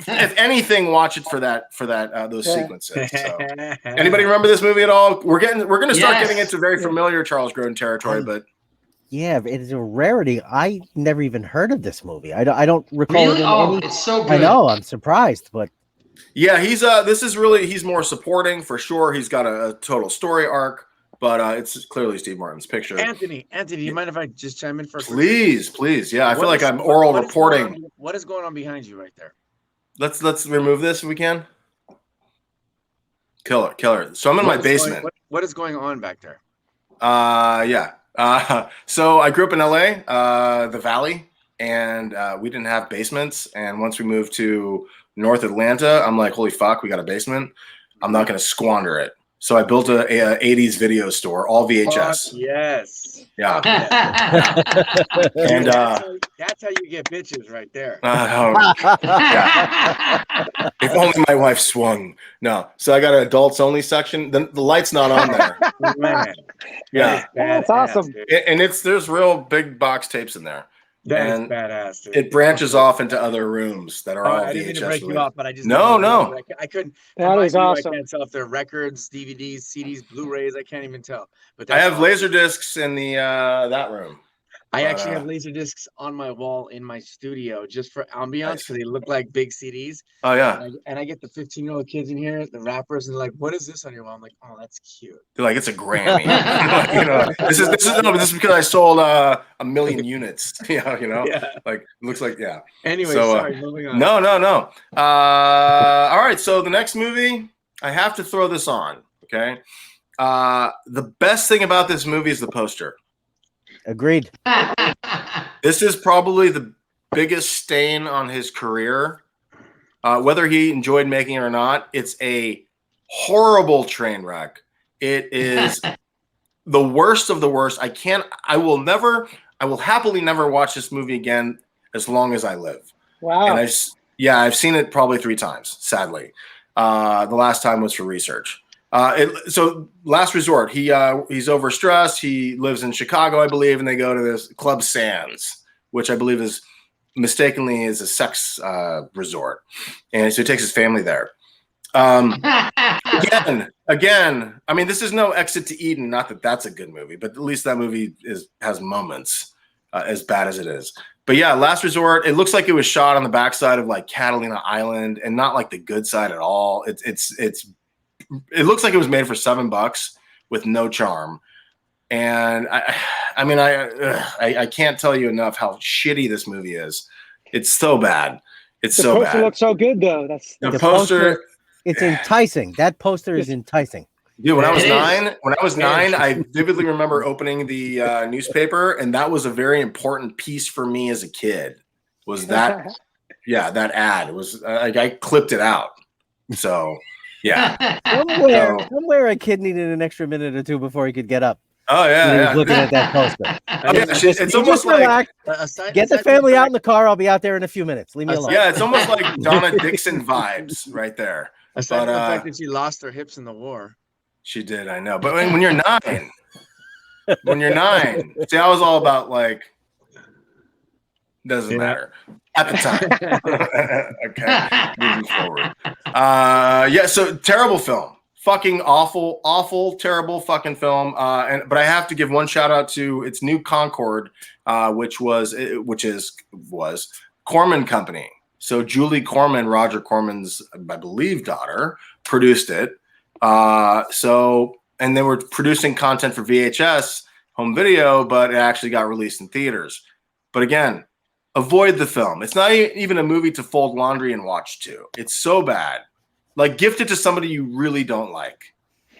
S8: If anything, watch it for those sequences. So. Anybody remember this movie at all? We're going to start getting into very familiar Charles Grodin territory, but
S3: yeah, it is a rarity. I never even heard of this movie. I don't recall.
S4: Really? Oh, it's so good.
S3: I know. I'm surprised, but
S8: yeah, he's more supporting for sure. He's got a total story arc, but it's clearly Steve Martin's picture.
S5: Anthony, do you mind if I just chime in for a quick
S8: Please. Yeah, I feel like I'm oral reporting.
S5: What is going on behind you right there?
S8: Let's remove this if we can. Killer. So I'm in my basement.
S5: What is going on back there?
S8: Yeah. So I grew up in LA, the Valley, and we didn't have basements. And once we moved to North Atlanta, I'm like, holy fuck, we got a basement. I'm not going to squander it. So I built a 80s video store, all VHS.
S5: Fuck yes.
S8: Yeah.
S5: And that's how you get bitches right there.
S8: Yeah. If only my wife swung. No. So I got an adults only section. The light's not on there.
S5: Man.
S8: Yeah.
S6: That's awesome.
S8: And there's real big box tapes in there.
S5: That is badass, dude.
S8: It branches off into other rooms that are all VHS.
S5: I didn't mean to break you off, but I just
S8: no.
S5: I couldn't.
S6: That is awesome.
S5: I can't tell if they're records, DVDs, CDs, Blu-rays. I can't even tell. But
S8: I have laser discs in the that room.
S5: I actually have laser discs on my wall in my studio just for ambiance, because they look like big CDs.
S8: Oh yeah.
S5: And I get the 15-year-old kids in here, the rappers, and they're like, "What is this on your wall?" I'm like, "Oh, that's cute."
S8: They're like, "It's a Grammy." This is because I sold 1 million units. Yeah. Like it looks like
S5: Anyway, sorry, moving on.
S8: No. All right. So the next movie I have to throw this on. Okay. The best thing about this movie is the poster.
S3: Agreed.
S8: This is probably the biggest stain on his career. Whether he enjoyed making it or not, it's a horrible train wreck. It is the worst of the worst. I will happily never watch this movie again as long as I live.
S6: Wow.
S8: And I've seen it probably 3 times, sadly. The last time was for research. So Last Resort, he's overstressed. He lives in Chicago, I believe, and they go to this Club Sands, which I believe is mistakenly is a sex resort. And so he takes his family there. Again, I mean, this is no Exit to Eden. Not that that's a good movie, but at least that movie has moments, as bad as it is. But yeah, Last Resort, it looks like it was shot on the backside of like Catalina Island and not like the good side at all. It looks like it was made for $7 with no charm. And I can't tell you enough how shitty this movie is. It's so bad. It's so bad.
S6: The poster looks so good though. That's
S8: the poster.
S3: It's enticing. That poster is enticing.
S8: Dude, when I was nine, I vividly remember opening the newspaper, and that was a very important piece for me as a kid. Was that, that ad? It was I clipped it out. So, yeah.
S3: Somewhere a kid needed an extra minute or two before he could get up.
S8: Oh yeah,
S3: he was looking at that poster.
S8: It's almost like
S3: get the family out in the car. I'll be out there in a few minutes. Leave me alone.
S8: Yeah, it's almost like Donna Dixon vibes right there.
S5: Aside from the fact that she lost her hips in the war.
S8: She did, I know. But when you're 9, see, I was all about like, doesn't matter at the time. Okay, moving forward. So terrible film, fucking awful, terrible fucking film. But I have to give one shout out to its new Concord, which was Corman Company. So Julie Corman, Roger Corman's, I believe, daughter, produced it. And they were producing content for VHS home video, but it actually got released in theaters. But again, avoid the film. It's not even a movie to fold laundry and watch to. It's so bad. Like, gift it to somebody you really don't like.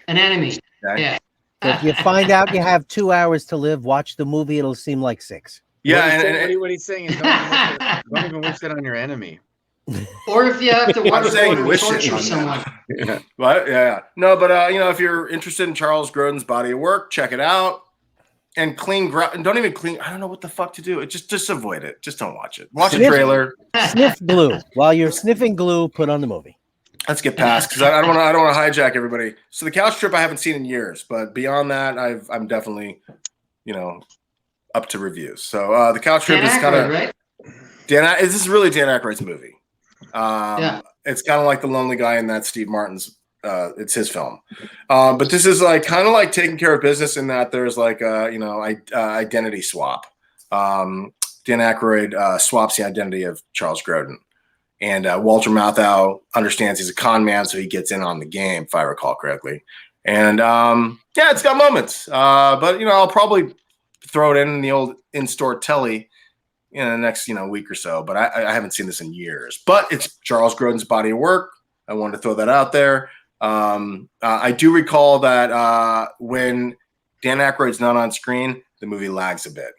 S4: An enemy.
S8: Okay?
S4: Yeah.
S3: So if you find out you have 2 hours to live, watch the movie. It'll seem like 6.
S8: Yeah.
S5: What he's saying is don't even wish that on your enemy.
S4: Or if you have to torture someone.
S8: Yeah. What? Yeah. No, but if you're interested in Charles Grodin's body of work, check it out. And don't even clean. I don't know what the fuck to do. Just avoid it. Just don't watch it. Watch a trailer.
S3: Sniff glue. While you're sniffing glue, put on the movie.
S8: Let's get past, because I don't want to hijack everybody. So the couch trip I haven't seen in years, but beyond that, I'm definitely, up to reviews. So the couch trip is kind of
S4: right?
S8: This is really Dan Aykroyd's movie. It's kind of like The Lonely Guy in that Steve Martin's. It's his film, but this is like kind of like taking care of business in that there's like identity swap. Dan Aykroyd swaps the identity of Charles Grodin, and Walter Matthau understands he's a con man, so he gets in on the game, if I recall correctly. And it's got moments, but I'll probably throw it in the old in-store telly in the next week or so. But I haven't seen this in years. But it's Charles Grodin's body of work. I wanted to throw that out there. I do recall that when Dan Aykroyd's not on screen, the movie lags a bit.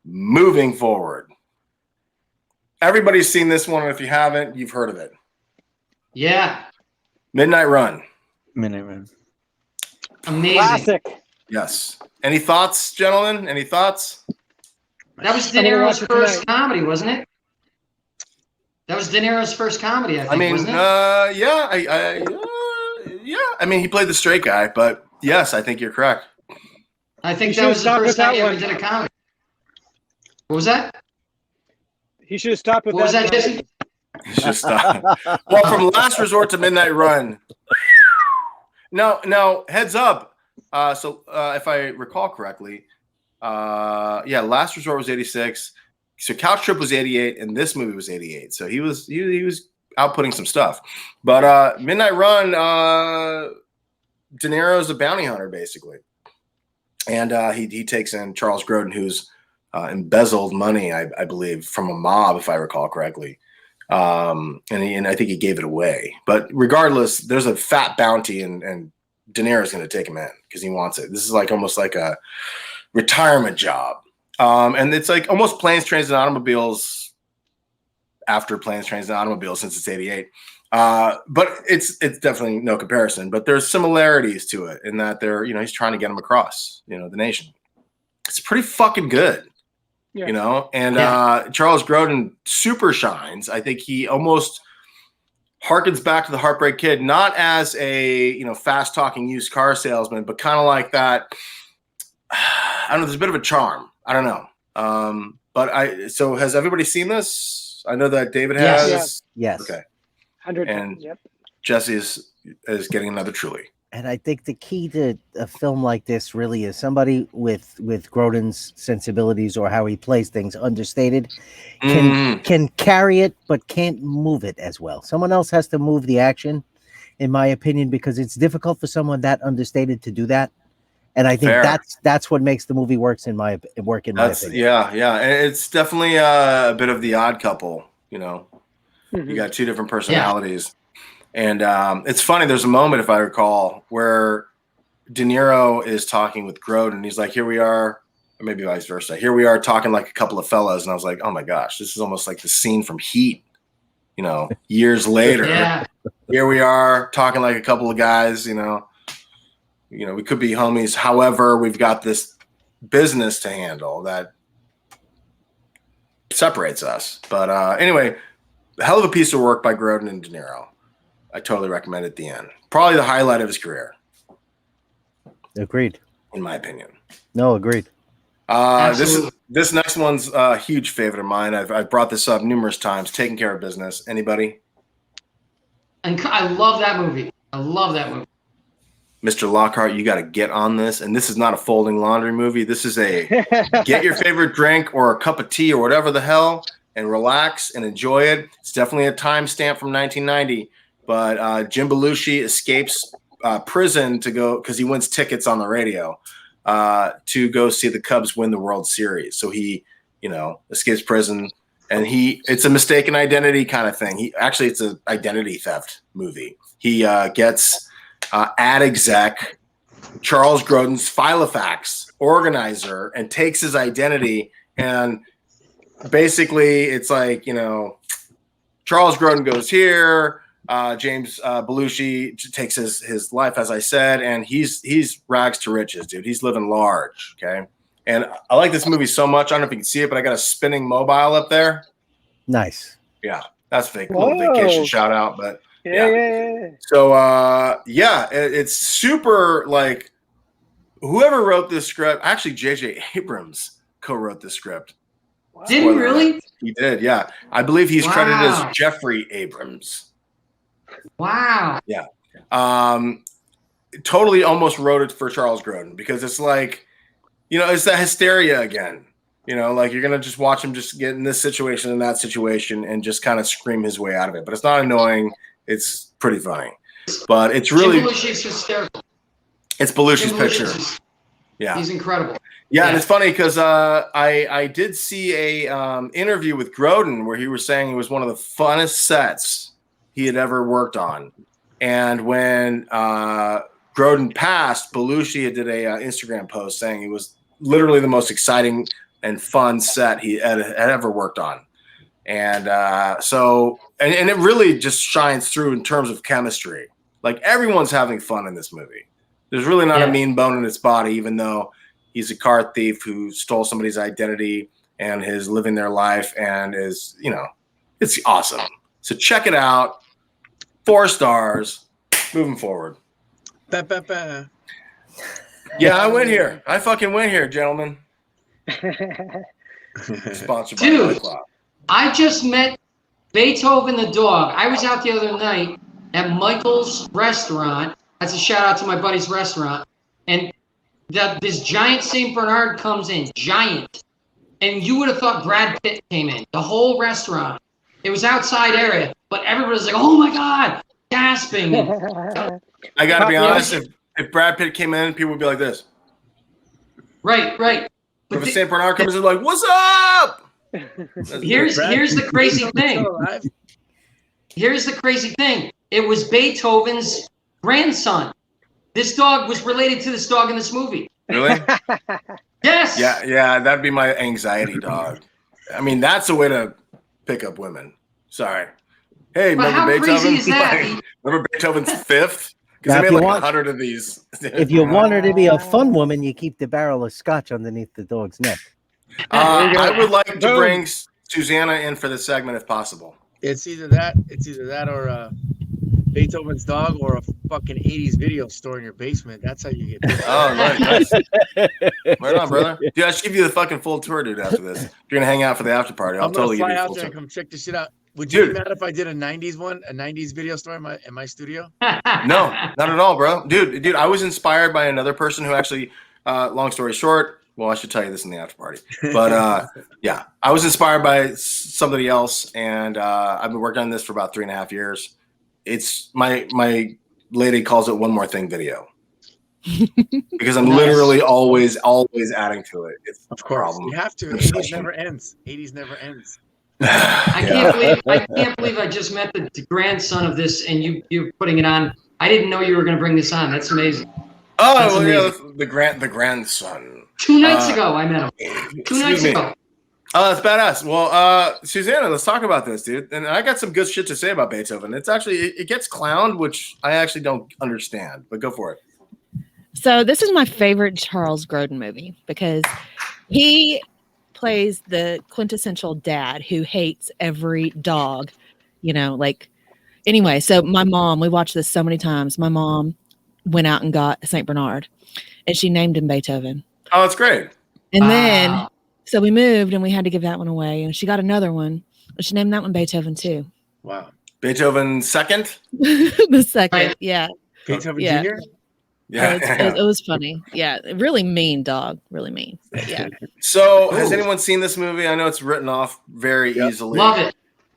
S8: Moving forward. Everybody's seen this one, and if you haven't, you've heard of it.
S4: Yeah.
S8: Midnight Run.
S4: Amazing.
S6: Classic.
S8: Yes. Any thoughts, gentlemen? Any thoughts?
S4: That was De Niro's first comedy, wasn't it? That was De Niro's first comedy, I think, wasn't it?
S8: Yeah. I mean, he played the straight guy, but yes, I think you're correct.
S4: I think that was the first time he ever did a comedy. What was that?
S6: He should have stopped with
S4: What was
S6: that.
S4: that, Jesse?
S8: He should stop. Well, from Last Resort to Midnight Run. Now, heads up. If I recall correctly, Last Resort was 86. So Couch Trip was 88, and this movie was 88. So he was outputting some stuff. But Midnight Run, De Niro's a bounty hunter, basically. And he takes in Charles Grodin, who's embezzled money, I believe, from a mob, if I recall correctly. And I think he gave it away. But regardless, there's a fat bounty, and De Niro's going to take him in because he wants it. This is like almost like a retirement job. And it's like almost Planes, Trains, and Automobiles after Planes, Trains, and Automobiles since it's 88. But it's definitely no comparison. But there's similarities to it in that he's trying to get him across, the nation. It's pretty fucking good. Yeah. And Charles Grodin super shines. I think he almost harkens back to the Heartbreak Kid, not as a fast talking used car salesman, but kind of like that. I don't know. There's a bit of a charm. I don't know. So has everybody seen this? I know that David has.
S3: Yes.
S8: Okay.
S6: 100.
S8: And
S6: Yep.
S8: Jesse is getting another Truly.
S3: And I think the key to a film like this really is somebody with Grodin's sensibilities or how he plays things understated can carry it, but can't move it as well. Someone else has to move the action, in my opinion, because it's difficult for someone that understated to do that. And I think that's what makes the movie work in my opinion.
S8: Yeah. And it's definitely a bit of the odd couple. You got two different personalities. Yeah. And it's funny, there's a moment, if I recall, where De Niro is talking with Grodin. He's like, here we are, or maybe vice versa. Here we are talking like a couple of fellas. And I was like, oh my gosh, this is almost like the scene from Heat, years later.
S4: Yeah.
S8: Here we are talking like a couple of guys, we could be homies. However, we've got this business to handle that separates us. But anyway, hell of a piece of work by Grodin and De Niro. I totally recommend it at the end. Probably the highlight of his career.
S3: Agreed.
S8: In my opinion.
S3: No, agreed.
S8: This next one's a huge favorite of mine. I've brought this up numerous times. Taking Care of Business. Anybody?
S4: And I love that movie.
S8: Mr. Lockhart, you got to get on this. And this is not a folding laundry movie. This is a get your favorite drink or a cup of tea or whatever the hell and relax and enjoy it. It's definitely a timestamp from 1990. But Jim Belushi escapes prison to go because he wins tickets on the radio to go see the Cubs win the World Series. So he, escapes prison, and it's a mistaken identity kind of thing. It's an identity theft movie. He gets ad exec Charles Grodin's Filofax organizer and takes his identity, and basically it's like Charles Grodin goes here. James Belushi takes his life, as I said, and he's rags to riches, dude. He's living large, okay? And I like this movie so much. I don't know if you can see it, but I got a spinning mobile up there.
S3: Nice.
S8: Yeah, that's fake. Little vacation shout out, but
S6: yeah.
S8: So it's super like whoever wrote this script. Actually, J.J. Abrams co-wrote this script.
S6: Wow.
S4: Did he really?
S8: He did. Yeah, I believe he's credited as Jeffrey Abrams.
S4: Wow.
S8: Yeah. Totally almost wrote it for Charles Grodin because it's like, it's that hysteria again. Like you're going to just watch him just get in this situation and that situation and just kind of scream his way out of it. But it's not annoying. It's pretty funny. But it's really
S4: Jim Belushi's hysterical.
S8: It's Belushi's picture. Yeah.
S4: He's incredible.
S8: Yeah, and it's funny because I did see a interview with Grodin where he was saying it was one of the funnest sets he had ever worked on. And when Grodin passed, Belushi did a Instagram post saying it was literally the most exciting and fun set he had ever worked on. And and it really just shines through in terms of chemistry. Like everyone's having fun in this movie. There's really not a mean bone in its body, even though he's a car thief who stole somebody's identity and is living their life and is, it's awesome. So check it out. 4 stars. Moving forward.
S5: Ba-ba-ba.
S8: Yeah, I went here. I fucking went here, gentlemen. Sponsored by
S4: Dude,
S8: Club.
S4: I just met Beethoven the dog. I was out the other night at Michael's restaurant. That's a shout out to my buddy's restaurant. And this giant St. Bernard comes in, giant. And you would have thought Brad Pitt came in. The whole restaurant. It was outside area, but everybody was like, oh my God, gasping.
S8: I got to be honest, if Brad Pitt came in, people would be like this.
S4: Right.
S8: But if St. Bernard comes in, like, what's up?
S4: Here's the crazy thing. here's the crazy thing. It was Beethoven's grandson. This dog was related to this dog in this movie.
S8: Really?
S4: Yes.
S8: Yeah, that'd be my anxiety dog. I mean, that's a way to pick up women. Sorry. Hey,
S4: But
S8: remember
S4: how
S8: Beethoven?
S4: crazy is that?
S8: Like, remember Beethoven's Fifth?
S3: Now,
S8: Because
S3: if
S8: they
S3: you
S8: made like
S3: want-
S8: 100 of these.
S3: If you want her to be a fun woman, you keep the barrel of scotch underneath the dog's neck.
S8: I would like to
S6: Boom.
S8: bring Susanna in for this segment if possible.
S5: It's either that or Beethoven's dog or a fucking 80s video store in your basement. That's how you get this.
S8: Oh, nice. Right on, brother. Dude, I should give you the fucking full tour, dude, after this. If you're going to hang out for the after party, I'll
S5: I'm gonna
S8: totally give
S5: fly
S8: you a
S5: out
S8: full
S5: there and
S8: tour.
S5: come check this shit out. Would you be
S8: Dude.
S5: mad if I did a 90s one, a 90s video store in my studio?
S8: No, not at all, bro. Dude, I was inspired by another person who actually, long story short, well, I should tell you this in the after party. But yeah, I was inspired by somebody else, and I've been working on this for about 3.5 years. It's my lady calls it One More Thing video. Because I'm literally always adding to it. It's
S5: Of course.
S8: problem.
S5: You have to.
S8: Obsession.
S5: 80s never ends. 80s never ends.
S4: I can't believe I just met the grandson of this, and you're putting it on. I didn't know you were going to bring this on. That's amazing.
S8: Oh,
S4: That's
S8: well, yeah,
S4: amazing.
S8: the grandson.
S4: 2 nights ago, I met him. 2
S8: Excuse
S4: nights
S8: me.
S4: ago.
S8: Oh, that's badass. Well, Susanna, let's talk about this, dude. And I got some good shit to say about Beethoven. It's actually it gets clowned, which I actually don't understand. But go for it.
S7: So this is my favorite Charles Grodin movie because he plays the quintessential dad who hates every dog, anyway. So my mom, we watched this so many times. My mom went out and got a St. Bernard and she named him Beethoven.
S8: Oh, that's great.
S7: And then, so we moved and we had to give that one away. And she got another one. And she named that one Beethoven too.
S5: Wow.
S8: Beethoven second.
S7: The second.
S4: Right.
S7: Yeah.
S5: Beethoven
S7: Yeah.
S5: Jr.?
S7: It was funny. Yeah. Really mean dog. Really mean. But yeah.
S8: So, has
S5: Ooh.
S8: anyone seen this movie? I know it's written off very easily.
S4: Love it.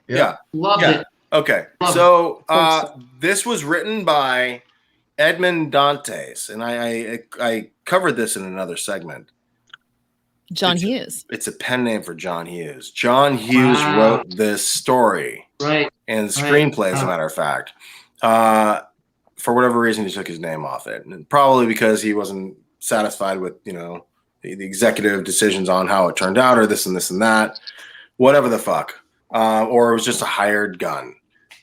S8: Yeah.
S4: Loved
S8: Yeah.
S4: it.
S8: Okay.
S4: Love
S8: So,
S6: it.
S8: this was written by Edmond Dantes, and I covered this in another segment.
S7: John Hughes.
S8: It's a pen name for John Hughes. John Hughes
S4: Wow.
S8: wrote this story
S4: Right.
S8: and screenplay, as a
S4: Wow.
S8: matter of fact. For whatever reason, he took his name off it, and probably because he wasn't satisfied with the executive decisions on how it turned out, or this and this and that, whatever the fuck, or it was just a hired gun.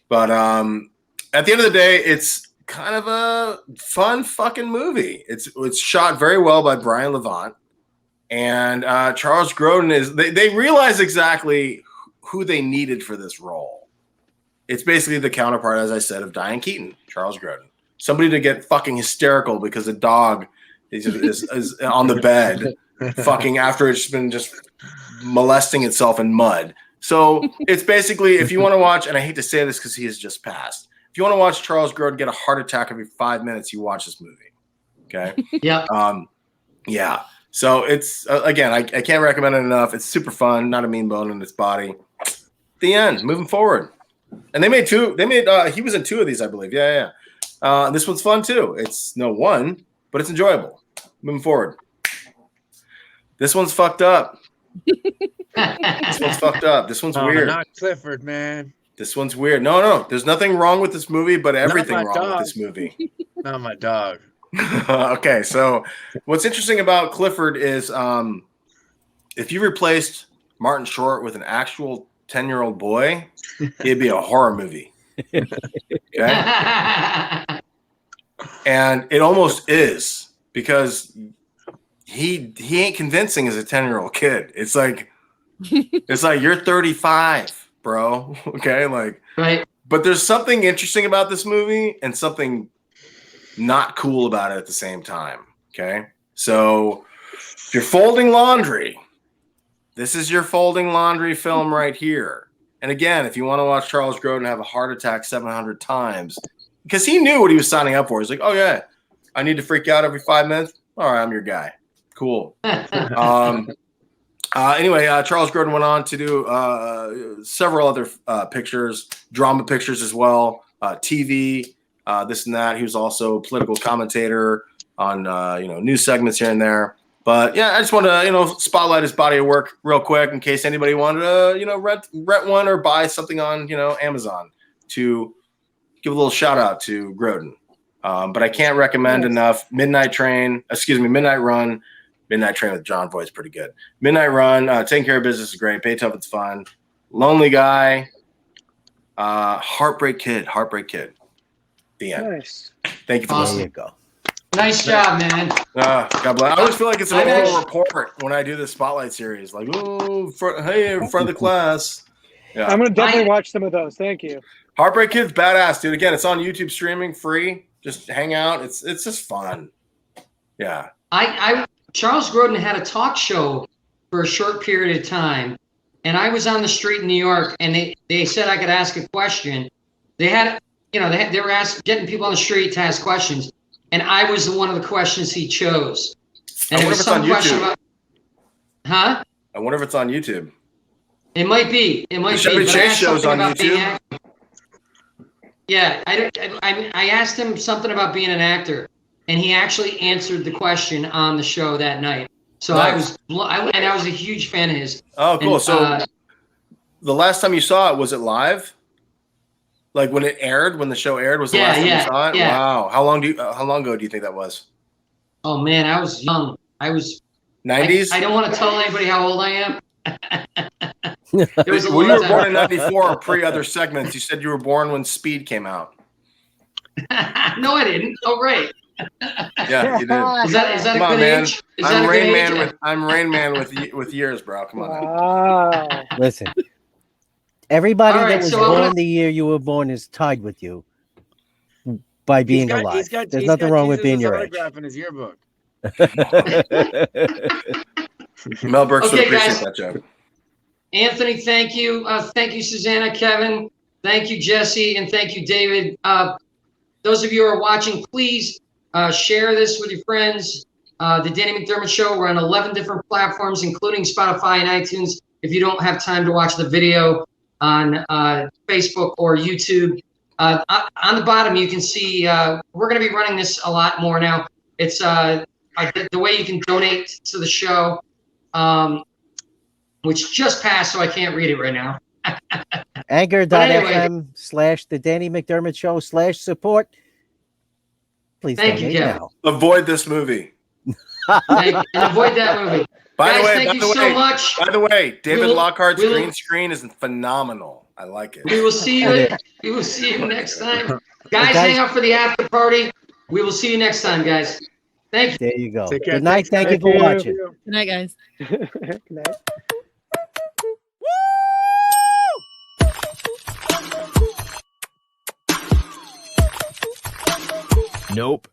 S8: But at the end of the day, it's kind of a fun fucking movie. It's shot very well by Brian Levant. And Charles Grodin they realize exactly who they needed for this role. It's basically the counterpart, as I said, of Diane Keaton, Charles Grodin. Somebody to get fucking hysterical because the dog is on the bed fucking after it's been just molesting itself in mud. So it's basically, if you want to watch, and I hate to say this because he has just passed, if you want to watch Charles Grodin get a heart attack every 5 minutes, you watch this movie. Okay?
S4: Yeah.
S8: Yeah. So it's again, I can't recommend it enough. It's super fun, not a mean bone in its body. The end. Moving forward, and they made two. They made he was in 2 of these, I believe. Yeah. This one's fun too. It's no one, but it's enjoyable. Moving forward, this one's fucked up. This one's fucked up. This one's weird.
S5: Not Clifford, man.
S8: This one's weird. No. There's nothing wrong with this movie, but everything
S5: my
S8: wrong
S5: dog.
S8: with this movie.
S5: Not my dog.
S8: Okay, so what's interesting about Clifford is if you replaced Martin Short with an actual 10-year-old boy, it'd be a horror movie. Okay? And it almost is, because he ain't convincing as a 10-year-old kid. It's like you're 35, bro. Okay?
S4: Right.
S8: But there's something interesting about this movie and something not cool about it at the same time. Okay. So if you're folding laundry, this is your folding laundry film right here. And again, if you want to watch Charles Grodin have a heart attack 700 times, because he knew what he was signing up for. He's like, oh yeah, I need to freak out every 5 minutes. All right, I'm your guy. Cool. Anyway, Charles Grodin went on to do several other pictures, drama pictures as well, TV, this and that. He was also a political commentator on news segments here and there. But yeah, I just want to spotlight his body of work real quick in case anybody wanted to rent one or buy something on Amazon. to give a little shout out to Grodin. But I can't recommend enough. Midnight Run. Midnight Train with John Voight's pretty good. Midnight Run, Taking Care of Business is great. Beethoven's fun. Lonely Guy, Heartbreak Kid. The end.
S6: Nice.
S8: Thank you for
S4: Awesome.
S8: listening.
S3: There you go.
S4: Nice job, man.
S8: God bless. I always feel like it's an oral report when I do the Spotlight series. Like, hey, in front of the class. Yeah.
S6: I'm gonna definitely watch some of those. Thank you.
S8: Heartbreak Kid's badass, dude. Again, it's on YouTube streaming, free. Just hang out. It's just fun. Yeah.
S4: Charles Grodin had a talk show for a short period of time, and I was on the street in New York, and they said I could ask a question. They had, they were getting people on the street to ask questions, and I was one of the questions he chose. And
S8: I wonder if it's on YouTube.
S4: Huh?
S8: I wonder if it's on YouTube.
S4: It might be. It might
S8: The Chevy
S4: be. But I
S8: Chase
S4: asked
S8: show's
S4: something
S8: on
S4: about being
S8: YouTube.
S4: Yeah, I asked him something about being an actor, and he actually answered the question on the show that night. So
S8: Nice.
S4: I was a huge fan of his.
S8: Oh, cool.
S4: And,
S8: So the last time you saw it, was it live? Like when it aired, when the show aired, was the last time you saw it?
S4: Yeah.
S8: Wow. How long ago do you think that was?
S4: Oh man, I was young. I was
S8: 90s?
S4: I don't want to tell anybody how old I am. It was a
S8: Well, you
S4: long
S8: were born in
S4: time.
S8: 94 or pre other segments. You said you were born when Speed came out.
S4: No, I didn't. Oh, right.
S8: Yeah, you did.
S4: Is that
S8: Come
S4: a
S8: on,
S4: good
S8: man.
S4: age? Is that a good age?
S8: I'm Rain Man with years, bro. Come on.
S6: Wow.
S3: Listen, everybody
S4: All right,
S3: that was
S4: so
S3: born the year you were born is tied with you by being alive. There's nothing wrong with being your age.
S5: autograph in his yearbook.
S8: Mel Brooks would
S4: Okay,
S8: appreciate
S4: guys.
S8: that joke.
S4: Anthony, thank you. Thank you, Susanna, Kevin. Thank you, Jesse, and thank you, David. Those of you who are watching, please share this with your friends. The Danny McDermott Show, we're on 11 different platforms, including Spotify and iTunes. If you don't have time to watch the video on Facebook or YouTube, on the bottom, you can see we're going to be running this a lot more now. It's the way you can donate to the show, which just passed, so I can't read it right now.
S3: Anchor.fm/ The Danny McDermott Show /support. Please
S4: Thank you,
S3: donate
S4: Kevin.
S3: now.
S8: Avoid this movie.
S4: And avoid that movie.
S8: By the way,
S4: thank you so much.
S8: By the way, David Lockhart's
S4: we will-
S8: green screen is phenomenal. I like it.
S4: We will see you. We will see you next time, guys. Hang out for the after party. We will see you next time, guys. Thank you.
S3: There you go.
S5: Take care.
S3: Good night. Thank you
S6: Thank
S3: for watching.
S7: Good night, guys.
S6: Good night.
S9: Nope.